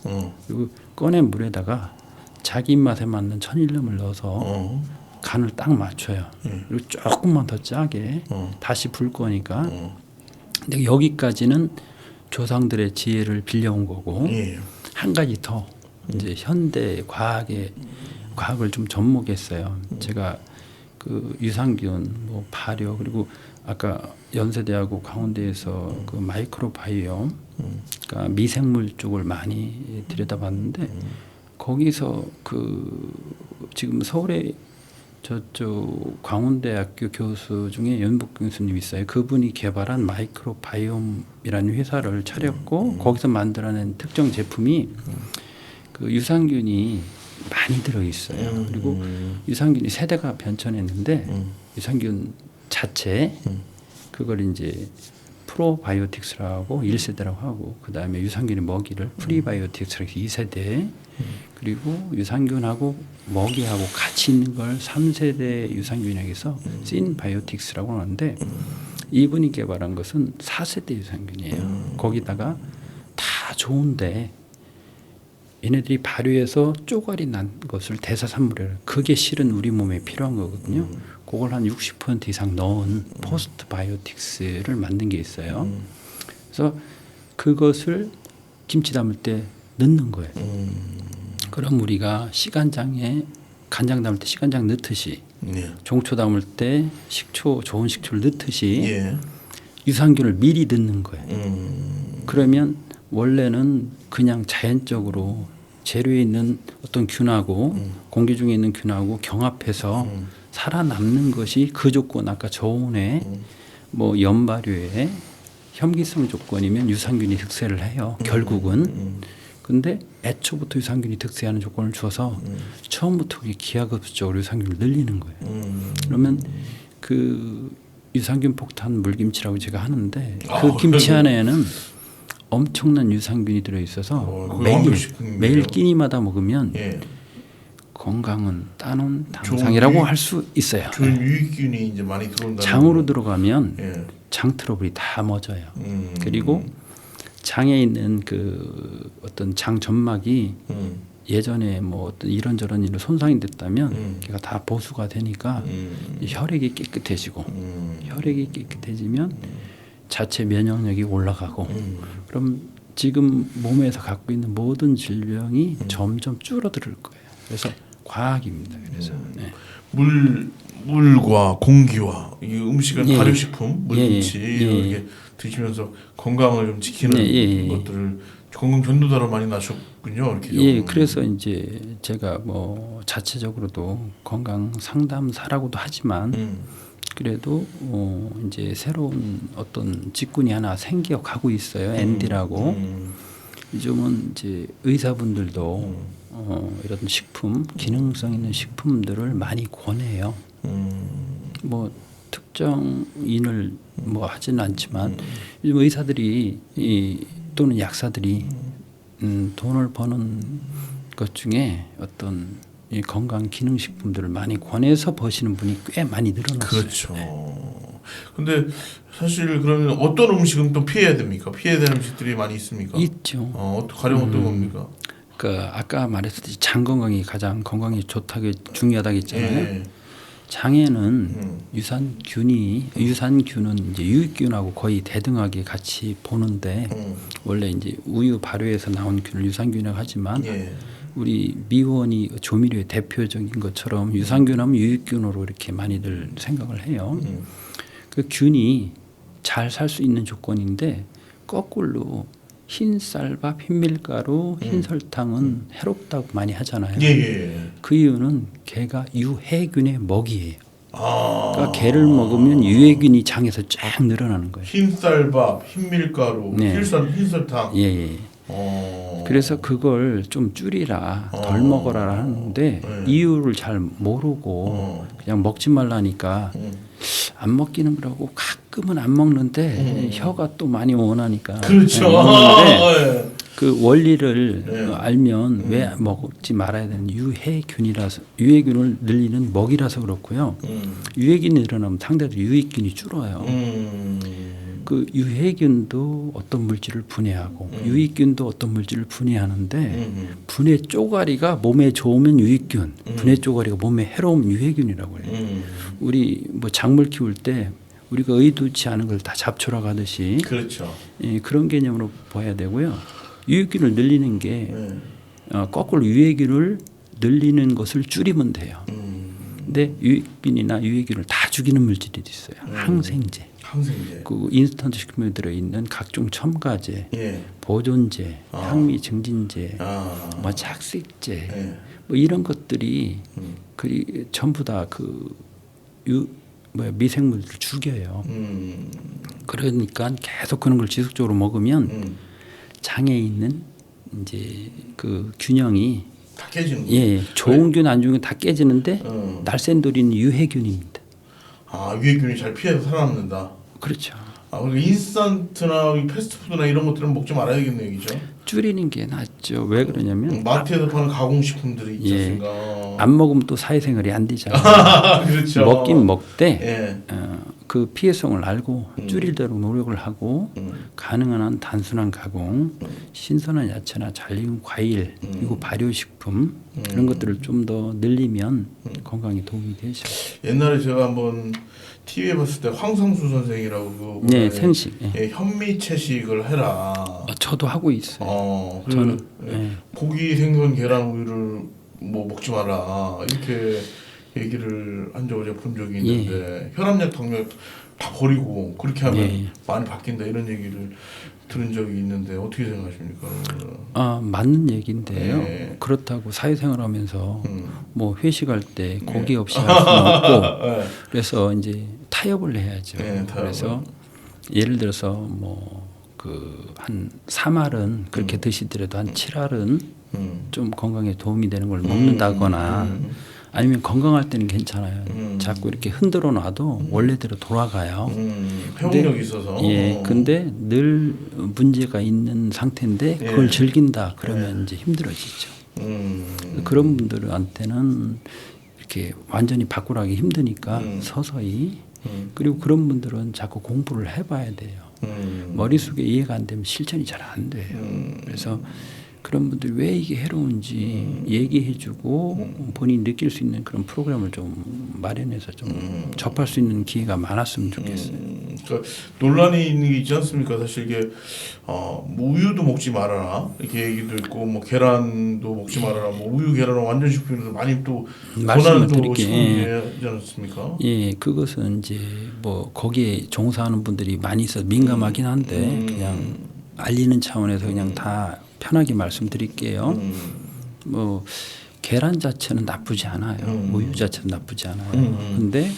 S3: 그리고 꺼낸 물에다가 자기 입맛에 맞는 천일염을 넣어서 간을 딱 맞춰요. 그리고 조금만 더 짜게 다시 불 거니까. 근데 여기까지는 조상들의 지혜를 빌려온 거고
S2: 예.
S3: 한 가지 더 이제 현대 과학을 좀 접목했어요. 제가 그 유산균, 뭐 발효 그리고 아까 연세대하고 강원대에서 그 마이크로바이옴, 그러니까 미생물 쪽을 많이 들여다봤는데 거기서 그 지금 서울에 저쪽 광운대학교 교수 중에 연복 교수님 있어요. 그분이 개발한 마이크로바이옴이라는 회사를 차렸고 거기서 만들어낸 특정 제품이 그 유산균이 많이 들어 있어요. 그리고 유산균이 세대가 변천했는데 유산균 자체 그걸 이제 프로바이오틱스라고 1세대라고 하고 그 다음에 유산균의 먹이를 프리바이오틱스라고 2세대 그리고 유산균하고 먹이하고 같이 있는 걸 3세대 유산균액에서 신바이오틱스라고 하는데 이분이 개발한 것은 4세대 유산균이에요. 거기다가 다 좋은데 얘네들이 발효해서 쪼가리 난 것을 대사산물이라 그게 실은 우리 몸에 필요한 거거든요. 그걸 한 60% 이상 넣은 포스트 바이오틱스를 만든 게 있어요. 그래서 그것을 김치 담을 때 넣는 거예요. 그럼 우리가 시간장에 간장 담을 때 시간장 넣듯이
S2: 예.
S3: 종초 담을 때 식초 좋은 식초를 넣듯이
S2: 예.
S3: 유산균을 미리 넣는 거예요. 그러면 원래는 그냥 자연적으로 재료에 있는 어떤 균하고 공기 중에 있는 균하고 경합해서 살아남는 것이 그 조건 아까 저온에 뭐 염발효에 혐기성 조건이면 유산균이 득세를 해요. 결국은. 근데 애초부터 유산균이 득세하는 조건을 줘서 처음부터 기하급수적으로 유산균을 늘리는 거예요. 그러면 그 유산균 폭탄 물김치라고 제가 하는데 그 김치 안에는 엄청난 유산균이 들어있어서 매일 끼니마다 먹으면
S2: 예.
S3: 건강은 따놓은 당상이라고 할 수 있어요.
S2: 좋은 유익균이 이제 많이 들어온다.
S3: 장으로 들어가면
S2: 예.
S3: 장 트러블이 다 멎어요. 그리고 장에 있는 그 어떤 장 점막이 예전에 뭐 어떤 이런저런 일로 손상이 됐다면 걔가 다 보수가 되니까 혈액이 깨끗해지고 혈액이 깨끗해지면 자체 면역력이 올라가고 그럼 지금 몸에서 갖고 있는 모든 질병이 점점 줄어들 거예요. 그래서 과학입니다. 그래서 네.
S2: 물과 공기와 이 음식은
S3: 예.
S2: 발효식품, 물김치
S3: 예.
S2: 이렇게 드시면서 건강을 좀 지키는 것들을 건강 전도자로 많이 나셨군요. 이렇게
S3: 예, 그래서 이제 제가 뭐 자체적으로도 건강 상담사라고도 하지만 그래도 이제 새로운 어떤 직군이 하나 생겨가고 있어요. 앤디라고. 요즘은 이제 의사분들도 이런 식품, 기능성 있는 식품들을 많이 권해요. 뭐 특정인을 뭐 하지는 않지만 요즘 의사들이 또는 약사들이 돈을 버는 것 중에 어떤 이 건강 기능 식품들을 많이 권해서 버시는 분이 꽤 많이 늘어났어요.
S2: 그렇죠. 근데 사실 그러면 어떤 음식은 또 피해야 됩니까? 피해야 되는 음식들이 많이 있습니까?
S3: 있죠.
S2: 가령 어떤 겁니까?
S3: 그 아까 말했듯이 장 건강이 가장 건강에 좋다고 중요하다고 했잖아요.
S2: 예.
S3: 장에는 유산균은 이제 유익균하고 거의 대등하게 같이 보는데 원래 이제 우유 발효에서 나온 균을 유산균이라고 하지만
S2: 예.
S3: 우리 미원이 조미료의 대표적인 것처럼 유산균하면 유익균으로 이렇게 많이들 생각을 해요. 그 균이 잘 살 수 있는 조건인데 거꾸로 흰 쌀밥, 흰 밀가루, 흰 설탕은 해롭다고 많이 하잖아요.
S2: 예.
S3: 그 이유는 걔가 유해균의 먹이에요.
S2: 아.
S3: 그러니까 걔를 먹으면 유해균이 장에서 쫙 늘어나는 거예요.
S2: 흰쌀밥, 흰밀가루,
S3: 네.
S2: 흰설탕.
S3: 예. 그래서 그걸 좀 줄이라 덜 먹어라 하는데 이유를 잘 모르고 그냥 먹지 말라니까 안 먹기는 그러고 가끔은 안 먹는데 혀가 또 많이 원하니까
S2: 그렇죠.
S3: 먹는데 그 원리를 알면 왜 먹지 말아야 되는 유해균이라서 유해균을 늘리는 먹이라서 그렇고요. 유해균이 늘어나면 상대적으로 유익균이 줄어요. 그 유해균도 어떤 물질을 분해하고 유익균도 어떤 물질을 분해하는데 분해 쪼가리가 몸에 좋으면 유익균, 분해 쪼가리가 몸에 해로우면 유해균이라고 해요. 우리 뭐 작물 키울 때 우리가 의도치 않은 걸 다 잡초라고 하듯이
S2: 그렇죠.
S3: 예, 그런 개념으로 봐야 되고요. 유익균을 늘리는 게 거꾸로 유해균을 늘리는 것을 줄이면 돼요. 근데 유익균이나 유해균을 다 죽이는 물질이 있어요. 항생제.
S2: 항생제.
S3: 그 인스턴트 식품에 들어있는 각종 첨가제,
S2: 예.
S3: 보존제, 향미 증진제,
S2: 아.
S3: 뭐 착색제,
S2: 예.
S3: 뭐 이런 것들이 전부 다 미생물들을 죽여요. 그러니까 계속 그런 걸 지속적으로 먹으면 장에 있는 이제 그 균형이
S2: 다 깨지는
S3: 예, 좋은 균 안 좋은 균 다 깨지는데 날쌘돌이는 유해균입니다.
S2: 아, 유해균이 잘 피해서 살아남는다.
S3: 그렇죠.
S2: 아, 그리고 인스턴트나 이 패스트푸드나 이런 것들은 먹지 말아야겠네, 얘기죠.
S3: 줄이는 게 낫죠. 왜 그러냐면
S2: 마트에서 파는 가공식품들이 있지
S3: 예.
S2: 않습니까?
S3: 안 먹으면 또 사회생활이 안 되잖아요.
S2: 그렇죠.
S3: 먹긴 먹되
S2: 예.
S3: 그 피해성을 알고 줄이도록 노력을 하고 가능한 한 단순한 가공, 신선한 야채나 잘 익은 과일 그리고 발효식품 이런 것들을 좀 더 늘리면 건강에 도움이 되죠.
S2: 옛날에 제가 한번 TV에 봤을 때 황성수 선생이라고
S3: 네, 생식. 예.
S2: 예, 현미채식을 해라.
S3: 저도 하고 있어요.
S2: 저는
S3: 예.
S2: 고기, 생선, 계란, 우유를 뭐 먹지 마라 이렇게 얘기를 한 적을 제가 본 적이 있는데 혈압약, 당뇨 다 버리고 그렇게 하면
S3: 예.
S2: 많이 바뀐다 이런 얘기를 들은 적이 있는데 어떻게 생각하십니까?
S3: 아, 맞는 얘기인데요.
S2: 예.
S3: 그렇다고 사회생활하면서 뭐 회식할 때 고기 없이 할 수는 없고
S2: 예.
S3: 그래서 이제 타협을 해야죠.
S2: 예, 타협을.
S3: 그래서 예를 들어서 뭐 그 한 3알은 그렇게 드시더라도 한 7알은 좀 건강에 도움이 되는 걸 먹는다거나 아니면 건강할 때는 괜찮아요. 자꾸 이렇게 흔들어 놔도 원래대로 돌아가요.
S2: 회복력이 있어서.
S3: 예, 근데 늘 문제가 있는 상태인데 그걸 즐긴다 그러면 이제 힘들어지죠. 그런 분들한테는 이렇게 완전히 바꾸라기 힘드니까 서서히 그리고 그런 분들은 자꾸 공부를 해봐야 돼요. 머릿속에 이해가 안 되면 실천이 잘 안 돼요. 그래서 그런 분들이 왜 이게 해로운지 얘기해주고 본인이 느낄 수 있는 그런 프로그램을 좀 마련해서 좀 접할 수 있는 기회가 많았으면 좋겠어요.
S2: 그러니까 논란이 있는 게 있지 않습니까? 사실 이게 뭐 우유도 먹지 말아라 이렇게 얘기도 있고 뭐 계란도 먹지 말아라 뭐 우유 계란은 완전 식품에서 많이 또
S3: 말씀을
S2: 권한도
S3: 드릴게요.
S2: 식품이지 않습니까?
S3: 예, 그것은 이제 뭐 거기에 종사하는 분들이 많이 있어 민감하긴 한데 그냥 알리는 차원에서 그냥 다 편하게 말씀드릴게요. 뭐 계란 자체는 나쁘지 않아요. 우유 자체는 나쁘지 않아요. 근데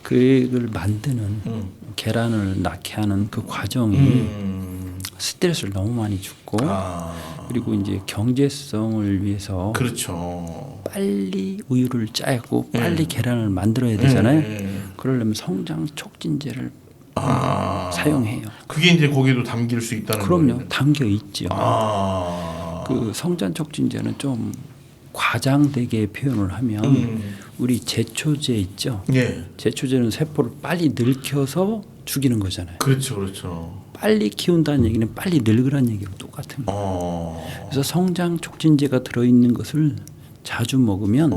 S3: 그걸 만드는 계란을 낳게 하는 그 과정이 스트레스를 너무 많이 주고 그리고 이제 경제성을 위해서
S2: 그렇죠.
S3: 빨리 우유를 짜고 빨리 계란을 만들어야 되잖아요. 그러려면 성장 촉진제를 사용해요.
S2: 그게 이제 거기도 담길 수 있다는
S3: 그럼요.
S2: 거예요.
S3: 담겨 있죠. 그 성장 촉진제는 좀 과장되게 표현을 하면 우리 제초제 있죠.
S2: 예.
S3: 제초제는 세포를 빨리 늙혀서 죽이는 거잖아요.
S2: 그렇죠, 그렇죠.
S3: 빨리 키운다는 얘기는 빨리 늙으라는 얘기랑 똑같은 거예요. 그래서 성장 촉진제가 들어있는 것을 자주 먹으면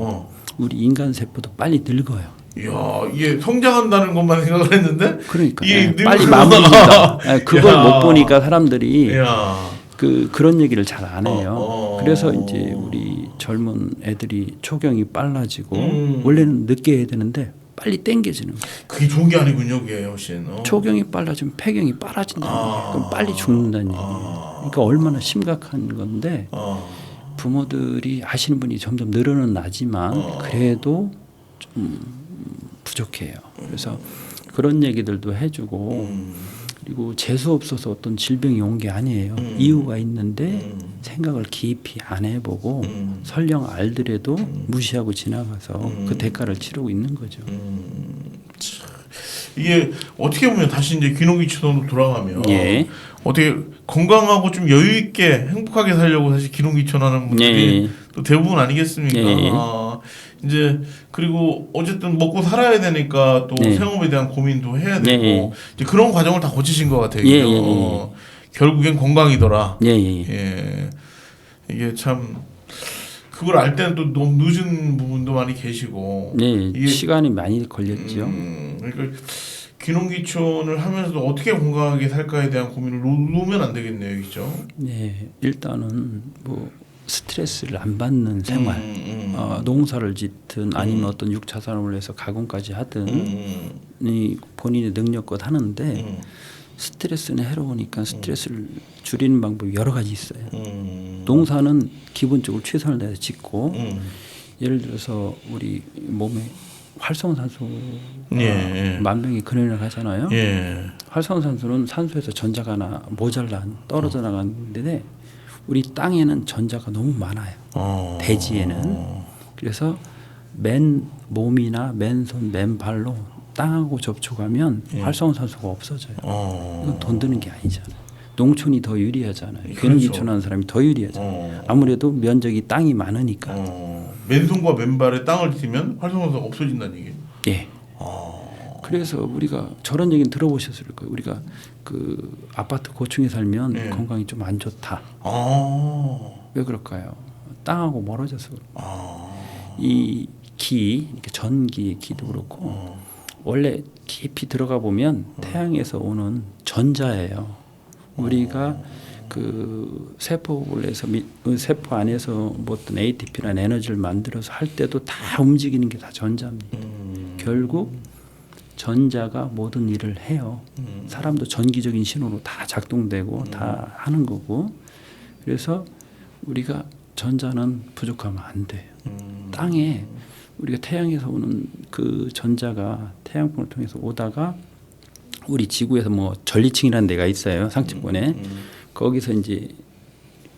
S3: 우리 인간 세포도 빨리 늙어요.
S2: 이야, 이게 성장한다는 것만 생각을 했는데
S3: 그러니까
S2: 이게
S3: 빨리 마무리된다. 그걸 못 보니까 사람들이
S2: 이야.
S3: 그런 얘기를 잘 안 해요. 그래서 이제 우리 젊은 애들이 초경이 빨라지고 원래는 늦게 해야 되는데 빨리 땡겨지는 거예요.
S2: 그게 좋은 게 아니군요, 그게 훨씬.
S3: 초경이 빨라지면 폐경이 빨라진다는 얘기예요. 그럼 빨리 죽는다는 얘기예요. 그러니까 얼마나 심각한 건데 부모들이 아시는 분이 점점 늘어는 나지만 그래도 좀 부족해요. 그래서 그런 얘기들도 해주고 그리고 재수 없어서 어떤 질병이 온 게 아니에요. 이유가 있는데 생각을 깊이 안 해보고 설령 알더라도 무시하고 지나가서 그 대가를 치르고 있는 거죠.
S2: 이게 어떻게 보면 다시 이제 귀농귀촌으로 돌아가면
S3: 예.
S2: 어떻게 건강하고 좀 여유 있게 행복하게 살려고 사실 귀농귀촌하는 분들이
S3: 예.
S2: 또 대부분 아니겠습니까?
S3: 예.
S2: 이제 그리고 어쨌든 먹고 살아야 되니까 또
S3: 네.
S2: 생업에 대한 고민도 해야 되고
S3: 네.
S2: 이제 그런 과정을 다 거치신 것 같아요.
S3: 예,
S2: 그죠?
S3: 예, 예.
S2: 결국엔 건강이더라.
S3: 예, 예.
S2: 예. 이게 참 그걸 알 때는 또 너무 늦은 부분도 많이 계시고.
S3: 네,
S2: 이게
S3: 시간이 많이 걸렸죠.
S2: 그러니까 귀농귀촌을 하면서도 어떻게 건강하게 살까에 대한 고민을 놓으면 안 되겠네요, 그렇죠?
S3: 네, 일단은 뭐 스트레스를 안 받는 생활, 농사를 짓든 아니면 어떤 6차 산업을 해서 가공까지 하든 이 본인의 능력껏 하는데 스트레스는 해로우니까 스트레스를 줄이는 방법이 여러 가지 있어요. 농사는 기본적으로 최선을 다해서 짓고 예를 들어서 우리 몸에 활성산소가 만병의 근원이라고 하잖아요. 활성산소는 산소에서 전자가 모자란 떨어져 나가는데 우리 땅에는 전자가 너무 많아요. 대지에는. 그래서 맨 몸이나 맨손, 맨발로 땅하고 접촉하면 활성산소가 없어져요. 이건 돈 드는 게 아니잖아요. 농촌이 더 유리하잖아요. 괴농기촌하는 사람이 더 유리하잖아요. 아무래도 면적이 땅이 많으니까.
S2: 맨손과 맨발에 땅을 딛으면 활성산소가 없어진다는 얘기예요.
S3: 예. 그래서 우리가 저런 얘기는 들어보셨을 거예요. 우리가 그 아파트 고층에 살면 건강이 좀 안 좋다. 왜 그럴까요? 땅하고 멀어져서 이 기, 이렇게 전기의 기도 그렇고 원래 깊이 들어가 보면 태양에서 오는 전자예요. 우리가 그 세포를 해서 세포 안에서 뭐 어떤 ATP나 에너지를 만들어서 할 때도 다 움직이는 게 다 전자입니다. 결국 전자가 모든 일을 해요. 사람도 전기적인 신호로 다 작동되고 다 하는 거고. 그래서 우리가 전자는 부족하면 안 돼요. 땅에 우리가 태양에서 오는 그 전자가 태양풍을 통해서 오다가 우리 지구에서 뭐 전리층이라는 데가 있어요. 상층권에. 거기서 이제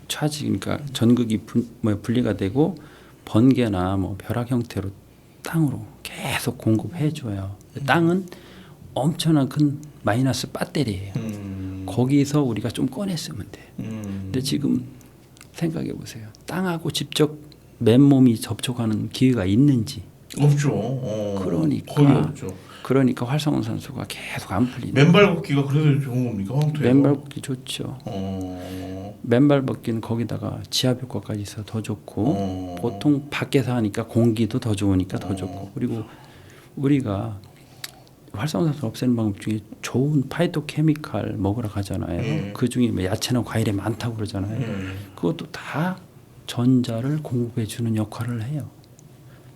S3: 차지 그러니까 전극이 분리가 되고 번개나 뭐 벼락 형태로 땅으로 계속 공급해 줘요. 땅은 엄청난 큰 마이너스 배터리예요. 거기서 우리가 좀 꺼냈으면 돼요. 근데 지금 생각해 보세요. 땅하고 직접 맨몸이 접촉하는 기회가 있는지
S2: 없죠.
S3: 그러니까
S2: 거의 없죠.
S3: 그러니까 활성산소가 계속 안 풀리는.
S2: 맨발 걷기가 그래서 좋은 겁니까? 황토에.
S3: 맨발 걷기 좋죠. 맨발 걷기는 거기다가 지압 효과까지 있어 더 좋고 보통 밖에서 하니까 공기도 더 좋으니까 더 좋고 그리고 우리가 활성산소 없애는 방법 중에 좋은 파이토케미칼 먹으러 가잖아요. 그 중에 뭐 야채나 과일에 많다고 그러잖아요. 그것도 다 전자를 공급해 주는 역할을 해요.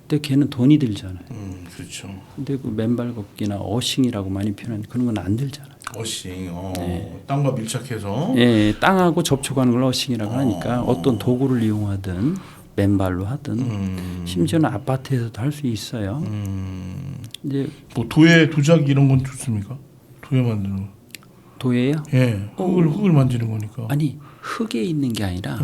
S3: 근데 걔는 돈이 들잖아요.
S2: 그렇죠.
S3: 근데 그 맨발 걷기나 어싱이라고 많이 표현하는 그런 건 안 들잖아요.
S2: 어싱, 땅과 밀착해서.
S3: 예, 땅하고 접촉하는 걸 어싱이라고 하니까 어떤 도구를 이용하든 맨발로 하든 심지어는 아파트에서도 할 수 있어요. 이제
S2: 뭐 도자기 이런 건 좋습니까? 도예 만드는 거.
S3: 도예요?
S2: 예, 흙을 만지는 거니까.
S3: 아니 흙에 있는 게 아니라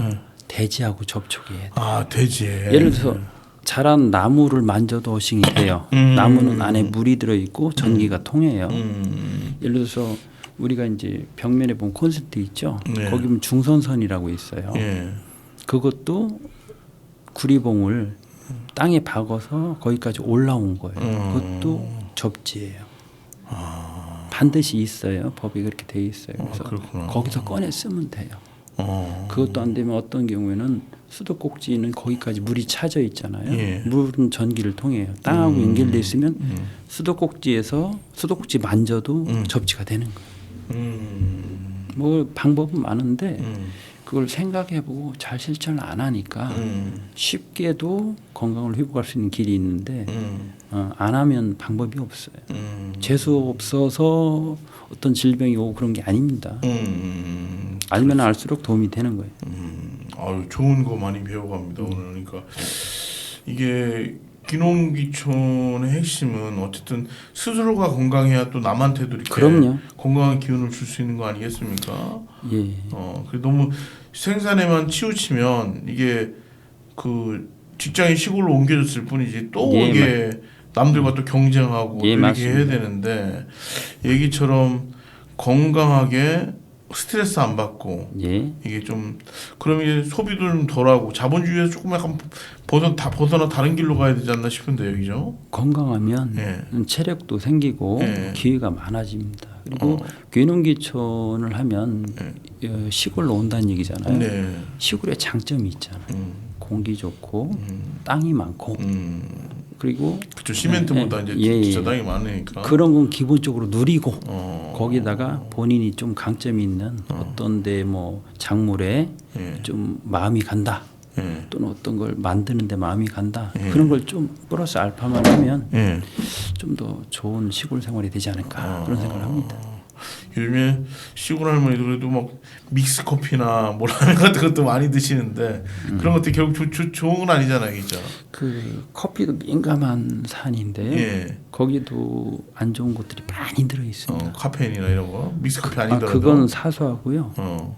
S3: 대지하고 접촉해야 돼.
S2: 아, 대지에.
S3: 예를 들어서 자란 나무를 만져도 어싱이 돼요. 나무는 안에 물이 들어 있고 전기가 통해요. 예를 들어서 우리가 이제 벽면에 보면 콘센트 있죠. 거기 보면 중선선이라고 있어요. 그것도 구리봉을 땅에 박아서 거기까지 올라온 거예요. 그것도 접지예요. 반드시 있어요. 법이 그렇게 돼 있어요. 그래서 거기서 꺼내 쓰면 돼요. 그것도 안 되면 어떤 경우에는 수도꼭지는 거기까지 물이 차져 있잖아요. 물은 전기를 통해요. 땅하고 연결돼 있으면 수도꼭지에서 수도꼭지 만져도 접지가 되는 거예요. 뭐 방법은 많은데 그걸 생각해보고 잘 실천을 안 하니까 쉽게도 건강을 회복할 수 있는 길이 있는데 안 하면 방법이 없어요. 재수 없어서 어떤 질병이 오고 그런 게 아닙니다. 알면 알수록 도움이 되는 거예요.
S2: 아유, 좋은 거 많이 배워갑니다 오늘. 그러니까 이게 귀농귀촌의 핵심은 어쨌든 스스로가 건강해야 또 남한테도 이렇게
S3: 그럼요.
S2: 건강한 기운을 줄 수 있는 거 아니겠습니까?
S3: 예.
S2: 그 너무 생산에만 치우치면 이게 그 직장이 시골로 옮겨졌을 뿐이지 또 이게 남들과 또 경쟁하고 이렇게
S3: 맞습니다.
S2: 해야 되는데 얘기처럼 건강하게 스트레스 안 받고 이게 좀 그럼 이제 소비도 좀 덜하고 자본주의에서 조금 약간 벗어나 다른 길로 가야 되지 않나 싶은데요, 그죠?
S3: 건강하면 체력도 생기고 기회가 많아집니다. 그리고 귀농귀촌을 하면 시골로 온다는 얘기잖아요. 시골에 장점이 있잖아요. 공기 좋고 땅이 많고 그리고
S2: 그렇죠. 시멘트보다 이제 진짜 땅이 많으니까
S3: 그런 건 기본적으로 누리고 거기다가 본인이 좀 강점이 있는 어떤 데 뭐 작물에 좀 마음이 간다.
S2: 예.
S3: 또는 어떤 걸 만드는데 마음이 간다.
S2: 예.
S3: 그런 걸 좀 플러스 알파만 하면
S2: 예.
S3: 좀 더 좋은 시골 생활이 되지 않을까 그런 생각을 합니다.
S2: 요즘에 시골 할머니도 그래도 막 믹스 커피나 뭐 라면 같은 것도 많이 드시는데 그런 것도 결국 좋은 건 아니잖아요, 그죠?
S3: 그 커피도 민감한 산인데요.
S2: 예.
S3: 거기도 안 좋은 것들이 많이 들어 있습니다.
S2: 카페인이나 이런 거 믹스 커피 아니더라도
S3: 그건 사소하고요.
S2: 어.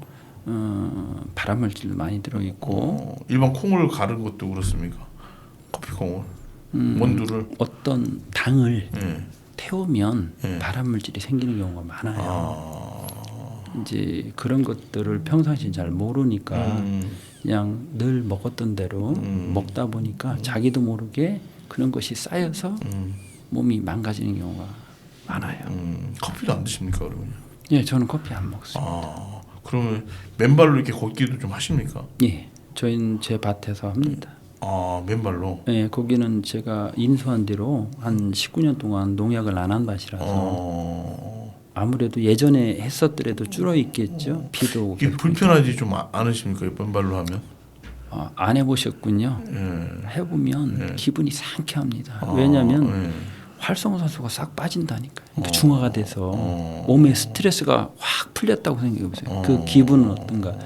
S3: 발암물질도 많이 들어 있고
S2: 일반 콩을 가른 것도 그렇습니까? 커피 콩을 원두를
S3: 어떤 당을
S2: 예.
S3: 태우면
S2: 예.
S3: 발암물질이 생기는 경우가 많아요.
S2: 아.
S3: 이제 그런 것들을 평상시 잘 모르니까 그냥 늘 먹었던 대로 먹다 보니까 자기도 모르게 그런 것이 쌓여서 몸이 망가지는 경우가 많아요.
S2: 커피도 안 드십니까 그러면?
S3: 예, 저는 커피 안 먹습니다.
S2: 아, 그러면 맨발로 이렇게 걷기도 좀 하십니까?
S3: 예, 저희는 제 밭에서 합니다.
S2: 아, 맨발로.
S3: 예, 거기는 제가 인수한 뒤로 한 19년 동안 농약을 안 한 밭이라서 아무래도 예전에 했었더라도 줄어 있겠죠. 비도 오고.
S2: 이게 불편하지 좀 않으십니까 맨발로 하면?
S3: 안 해보셨군요.
S2: 예.
S3: 해보면 기분이 상쾌합니다. 왜냐하면
S2: 예.
S3: 활성산소가 싹 빠진다니까요. 그러니까 중화가 돼서 몸에 스트레스가 확 풀렸다고 생각해 보세요. 그 기분은 어떤가?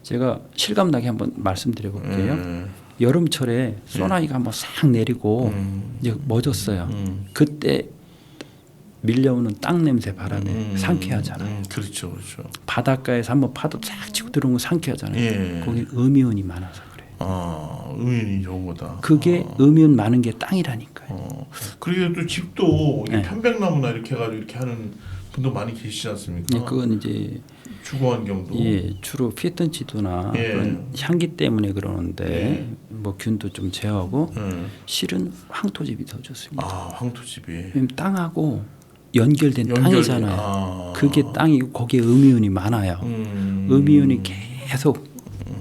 S3: 제가 실감나게 한번 말씀드려 볼게요. 여름철에 소나기가 한번 싹 내리고 이제 멎었어요. 그때 밀려오는 땅 냄새 바람에 상쾌하잖아요.
S2: 그렇죠, 그렇죠.
S3: 바닷가에서 한번 파도 싹 치고 들어온 거 상쾌하잖아요.
S2: 예.
S3: 거기 음이온이 많아서 그래요.
S2: 아, 음인이 좋은 거다.
S3: 그게 음이온 많은 게 땅이라니까요.
S2: 그리고 또 집도
S3: 네.
S2: 편백나무나 이렇게 해가지고 이렇게 하는 분도 많이 계시지 않습니까?
S3: 네, 그건 이제
S2: 주거 환경도.
S3: 예, 주로 피톤치드나
S2: 예.
S3: 그런 향기 때문에 그러는데 뭐 균도 좀 제어하고 실은 황토집이 더 좋습니다.
S2: 아, 황토집이.
S3: 왜냐면 땅하고 연결된 땅이잖아요. 그게 땅이고 거기에 음이온이 많아요. 음이온이 계속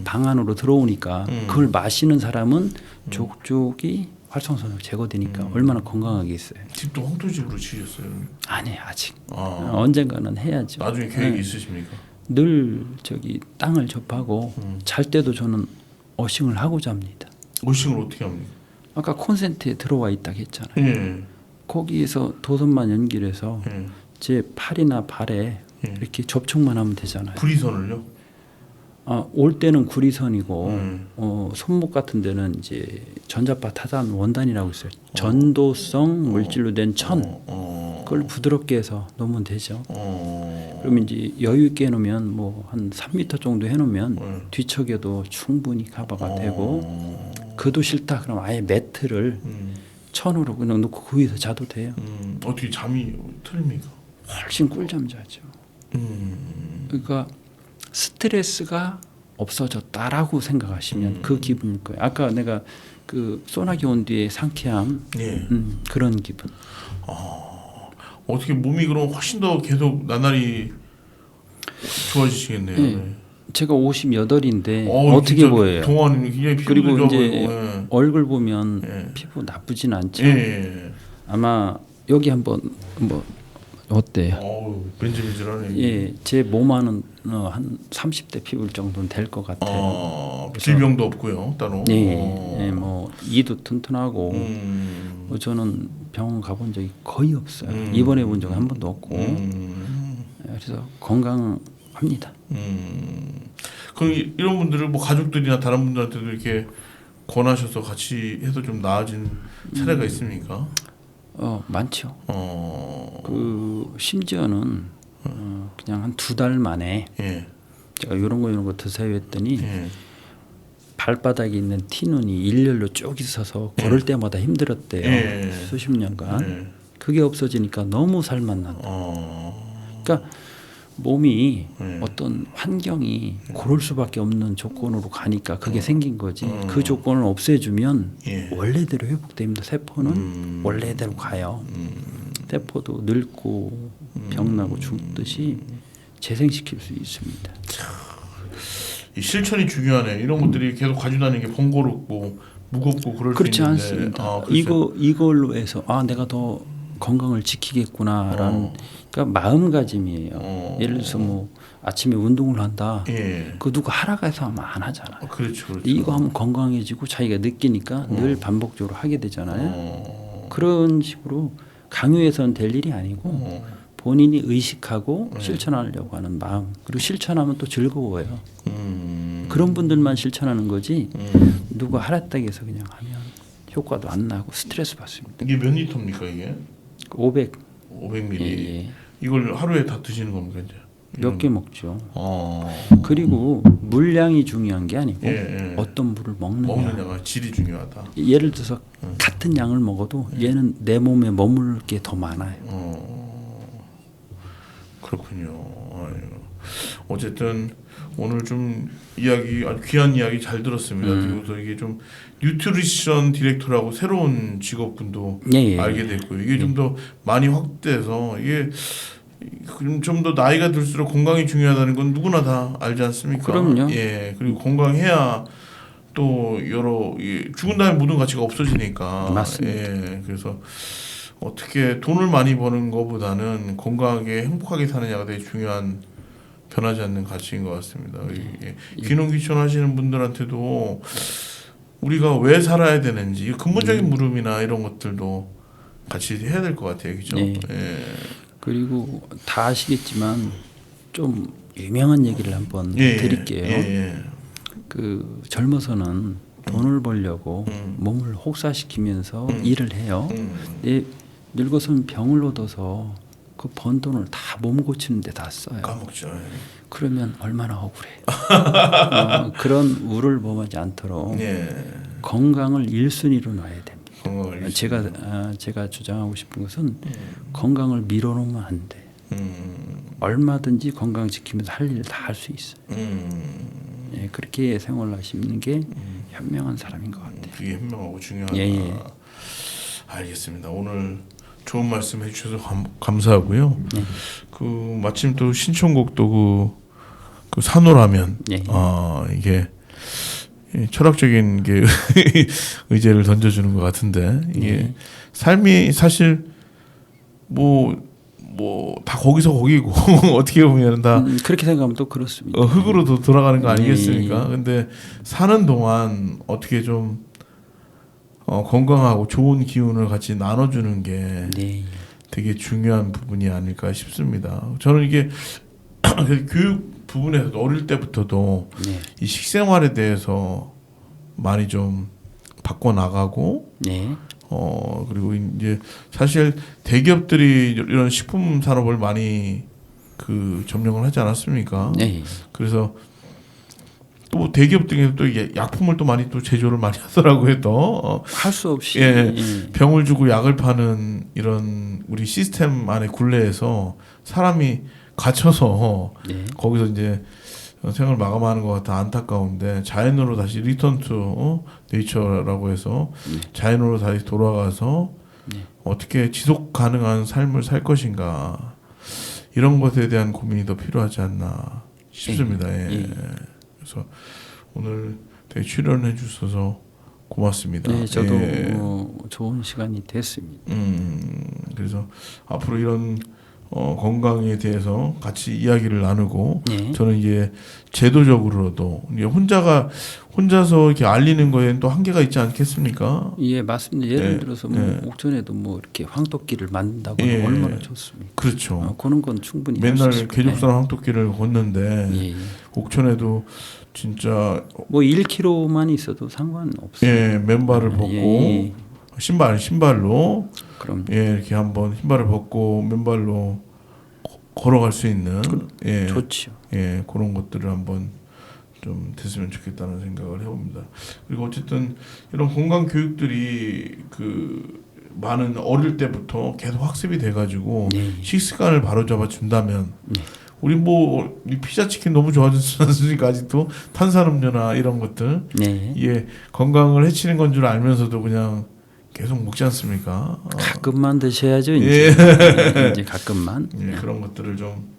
S3: 방 안으로 들어오니까 그걸 마시는 사람은 족족이 활성산소가 제거되니까 얼마나 건강하게 있어요.
S2: 집도 황토집으로 지으셨어요?
S3: 아니 아직 언젠가는 해야죠.
S2: 나중에 계획이
S3: 네.
S2: 있으십니까?
S3: 늘 저기 땅을 접하고 잘 때도 저는 어싱을 하고 잡니다.
S2: 어싱을 어떻게 합니까?
S3: 아까 콘센트에 들어와 있다고 했잖아요.
S2: 예.
S3: 거기에서 도선만 연결해서
S2: 예.
S3: 제 팔이나 발에
S2: 예.
S3: 이렇게 접촉만 하면 되잖아요.
S2: 구리선을요?
S3: 올 때는 구리선이고 손목 같은 데는 이제 전자파 타단 원단이라고 있어요. 전도성 물질로 된 천. 그걸 부드럽게 해서 놓으면 되죠. 그러면 이제 여유 있게 해놓으면 뭐 한 3m 정도 해놓으면 뒤척여도 충분히 커버가 되고 그도 싫다 그럼 아예 매트를 천으로 그냥 놓고 그 위에서 자도 돼요.
S2: 어떻게 잠이 틀립니까?
S3: 훨씬 꿀잠 자죠. 그러니까 스트레스가 없어졌다라고 생각하시면 그 기분일 거예요. 아까 내가 그 소나기 온 뒤에 상쾌함
S2: 예.
S3: 그런 기분.
S2: 어떻게 몸이 그럼 훨씬 더 계속 나날이 좋아지시겠네요.
S3: 예. 제가 58인데 어떻게
S2: 진짜
S3: 보여요?
S2: 동안이 굉장히 피부도
S3: 그리고
S2: 좋아
S3: 이제
S2: 보이고, 예.
S3: 얼굴 보면
S2: 예.
S3: 피부 나쁘진 않죠.
S2: 예.
S3: 아마 여기 한번 뭐 어때요?
S2: 어우, 맨질맨질하네.
S3: 예, 제 몸안은 한 30대 피부 정도는 될 것 같아요.
S2: 질병도 없고요, 따로.
S3: 예, 뭐 이도 튼튼하고 뭐 저는 병원 가본 적이 거의 없어요. 입원해 본 적은 한 번도 없고. 그래서 건강합니다.
S2: 그럼 이런 분들을 뭐 가족들이나 다른 분들한테도 이렇게 권하셔서 같이 해서 좀 나아진 사례가 있습니까?
S3: 많죠. 그 심지어는 그냥 한 2달 만에
S2: 예.
S3: 제가 이런 거 드세요 했더니
S2: 예.
S3: 발바닥에 있는 티눈이 일렬로 쭉 있어서 걸을 때마다 힘들었대요.
S2: 예.
S3: 수십 년간.
S2: 예.
S3: 그게 없어지니까 너무 살만 난다. 그러니까 몸이 어떤 환경이 그럴 수밖에 없는 조건으로 가니까 그게 생긴 거지. 그 조건을 없애주면
S2: 예.
S3: 원래대로 회복됩니다. 세포는 원래대로 가요. 세포도 늙고 병나고 죽듯이 재생시킬 수 있습니다.
S2: 이 실천이 중요하네. 이런 것들이 계속 가지고 다니는 게 번거롭고 무겁고 그럴
S3: 그렇지
S2: 수 있는데.
S3: 않습니다.
S2: 그렇죠.
S3: 이걸로 해서 내가 더 건강을 지키겠구나라는 그러니까 마음가짐이에요. 예를 들어서 뭐 아침에 운동을 한다.
S2: 예.
S3: 그 누가 하라고 해서 하면 안 하잖아요.
S2: 그렇죠, 그렇죠.
S3: 이거 하면 건강해지고 자기가 느끼니까 늘 반복적으로 하게 되잖아요. 그런 식으로 강요해서는 될 일이 아니고 본인이 의식하고 실천하려고 하는 마음 그리고 실천하면 또 즐거워요. 그런 분들만 실천하는 거지 누가 하랬다고 해서 그냥 하면 효과도 안 나고 스트레스 받습니다.
S2: 이게 몇 리터입니까 이게? 500ml.
S3: 예.
S2: 이걸 하루에 다 드시는 겁니까 이제?
S3: 몇 개 먹죠. 그리고 물량이 중요한 게 아니고 어떤 물을
S2: 먹느냐가 질이 중요하다.
S3: 예를 들어서 같은 양을 먹어도 얘는 내 몸에 머물 게 더 많아요.
S2: 그렇군요. 아유. 어쨌든 오늘 좀 이야기 아주 귀한 이야기 잘 들었습니다. 그리고 이게 좀 뉴트리션 디렉터라고 새로운 직업군도 알게 됐고요. 이게 좀 더 많이 확대해서 이게 좀 더 나이가 들수록 건강이 중요하다는 건 누구나 다 알지 않습니까?
S3: 그럼요.
S2: 예, 그리고 건강해야 또 여러 죽은 다음에 모든 가치가 없어지니까.
S3: 맞습니다.
S2: 예, 그래서 어떻게 돈을 많이 버는 것보다는 건강하게 행복하게 사느냐가 되게 중요한 변하지 않는 가치인 것 같습니다. 귀농귀촌 하시는 분들한테도 우리가 왜 살아야 되는지 근본적인 물음이나 이런 것들도 같이 해야 될 것 같아요, 그렇죠?
S3: 네.
S2: 예.
S3: 그리고 다 아시겠지만 좀 유명한 얘기를 한번 드릴게요. 그 젊어서는 돈을 벌려고 몸을 혹사시키면서 일을 해요. 늙어서는 병을 얻어서 그 번 돈을 다 몸 고치는 데 다 써요.
S2: 까먹죠.
S3: 그러면 얼마나 억울해. 그런 우를 범하지 않도록 건강을 1순위로 놔야 됩니다. 제가 주장하고 싶은 것은 건강을 밀어놓으면 안 돼. 얼마든지 건강 지키면서 할 일 다 할 수 있어요. 예, 그렇게 생활하시는 게 현명한 사람인 것 같아요.
S2: 그게 현명하고 중요하다. 알겠습니다. 오늘 좋은 말씀 해주셔서 감사하고요. 그 마침 또 신청곡도 그 산호라면 이게 철학적인 게 의제를 던져주는 것 같은데 이게 삶이 사실 뭐 다 거기서 거기고 어떻게 보면 다
S3: 그렇게 생각하면 또 그렇습니다.
S2: 흙으로도 돌아가는 거 아니겠습니까? 근데 사는 동안 어떻게 좀 건강하고 좋은 기운을 같이 나눠주는 게 되게 중요한 부분이 아닐까 싶습니다. 저는 이게 교육 부분에서도 어릴 때부터도 이 식생활에 대해서 많이 좀 바꿔 나가고 그리고 이제 사실 대기업들이 이런 식품 산업을 많이 그 점령을 하지 않았습니까? 그래서 또 대기업 등에서 또 약품을 또 많이 또 제조를 많이 하더라고요. 또
S3: 할 수 없이
S2: 병을 주고 약을 파는 이런 우리 시스템 안에 굴레에서 사람이 갇혀서 거기서 이제 생을 마감하는 것 같아 안타까운데 자연으로 다시 리턴 투 네이처라고 해서 자연으로 다시 돌아가서 어떻게 지속 가능한 삶을 살 것인가 이런 것에 대한 고민이 더 필요하지 않나 싶습니다. 그래서 오늘 되게 출연해 주셔서 고맙습니다.
S3: 네, 저도 좋은 시간이 됐습니다.
S2: 그래서 앞으로 이런 건강에 대해서 같이 이야기를 나누고 저는 이제 제도적으로도 이제 혼자서 이렇게 알리는 거에는 또 한계가 있지 않겠습니까?
S3: 예, 맞습니다. 예를 들어서 뭐 옥천에도 뭐 이렇게 황토길을 만든다고 하면 얼마나 좋습니까?
S2: 그렇죠.
S3: 그런 건 충분히
S2: 맨날 계족산 황토길을 걷는데 옥천에도 진짜
S3: 뭐 1km만 있어도 상관없어요.
S2: 맨발을 벗고 신발로
S3: 그럼
S2: 이렇게 한번 신발을 벗고 맨발로 걸어갈 수 있는
S3: 좋죠.
S2: 그런 것들을 한번 좀 됐으면 좋겠다는 생각을 해봅니다. 그리고 어쨌든 이런 건강 교육들이 그 많은 어릴 때부터 계속 학습이 돼가지고 식습관을 바로잡아 준다면 우리 뭐 피자 치킨 너무 좋아지지 않습니까? 아직도 탄산음료나 이런 것들 이게 건강을 해치는 건 줄 알면서도 그냥 계속 먹지 않습니까?
S3: 가끔만 드셔야죠. 이제 가끔만.
S2: 그런 것들을 좀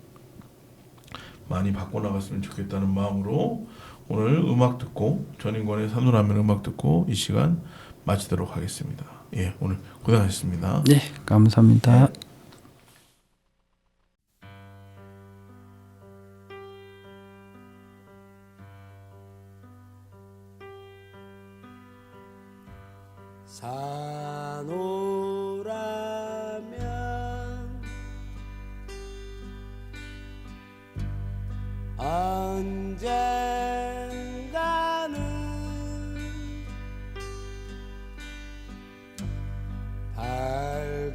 S2: 많이 바꿔나갔으면 좋겠다는 마음으로 오늘 음악 듣고 전인권의 산후라면 음악 듣고 이 시간 마치도록 하겠습니다. 예, 오늘 고생하셨습니다.
S3: 네, 감사합니다.
S4: 산오라면 언젠가는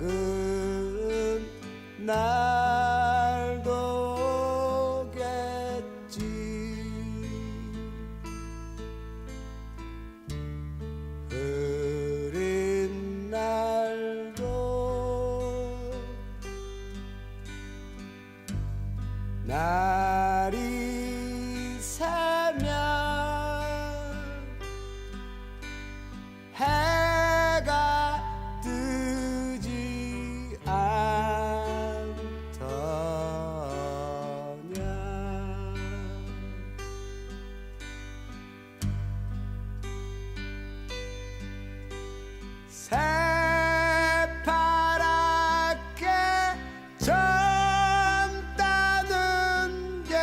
S4: 밝은 날도 오겠지. 흐린 날도 날이 새면 해가 뜨지 않더냐. 새파랗게 젊다는 게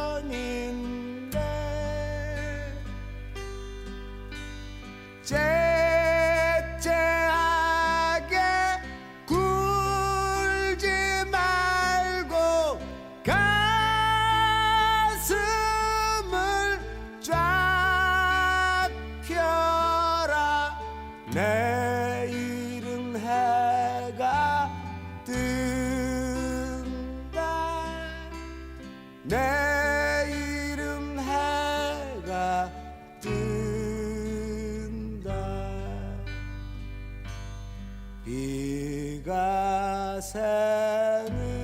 S4: 한리천인데 째째하게 굴지 말고 가슴을 쫙 펴라. 내일은 해가 뜬다. 내일은 해가 뜬다. 비가 새는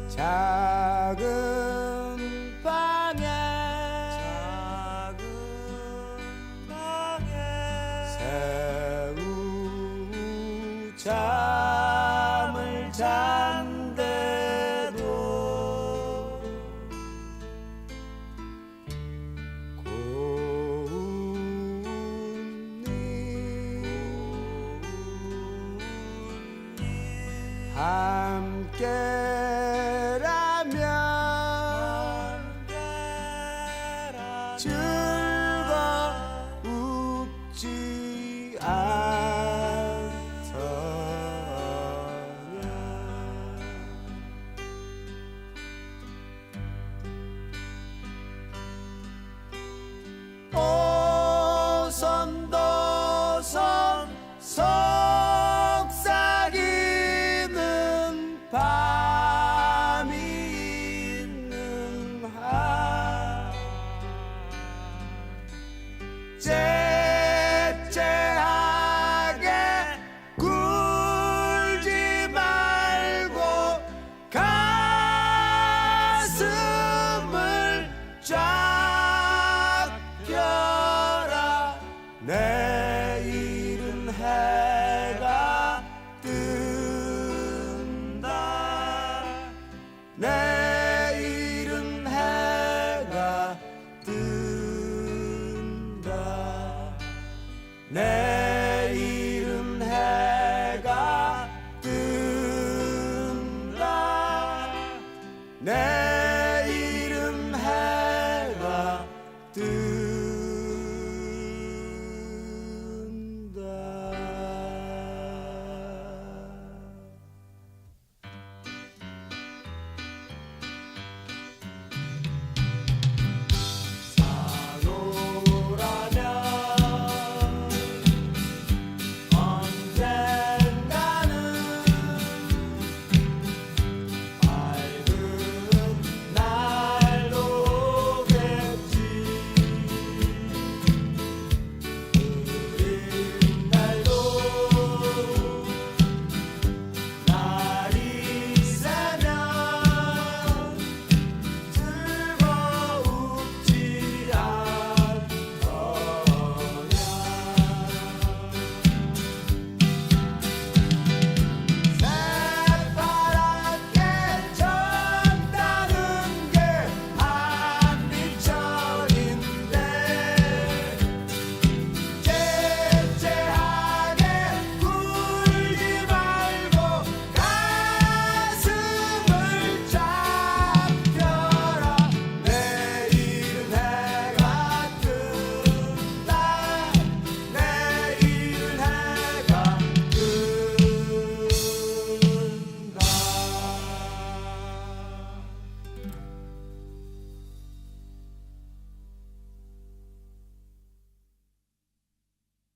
S4: 작은 방에 새우 잠을 잔대도 고운 일 함께라면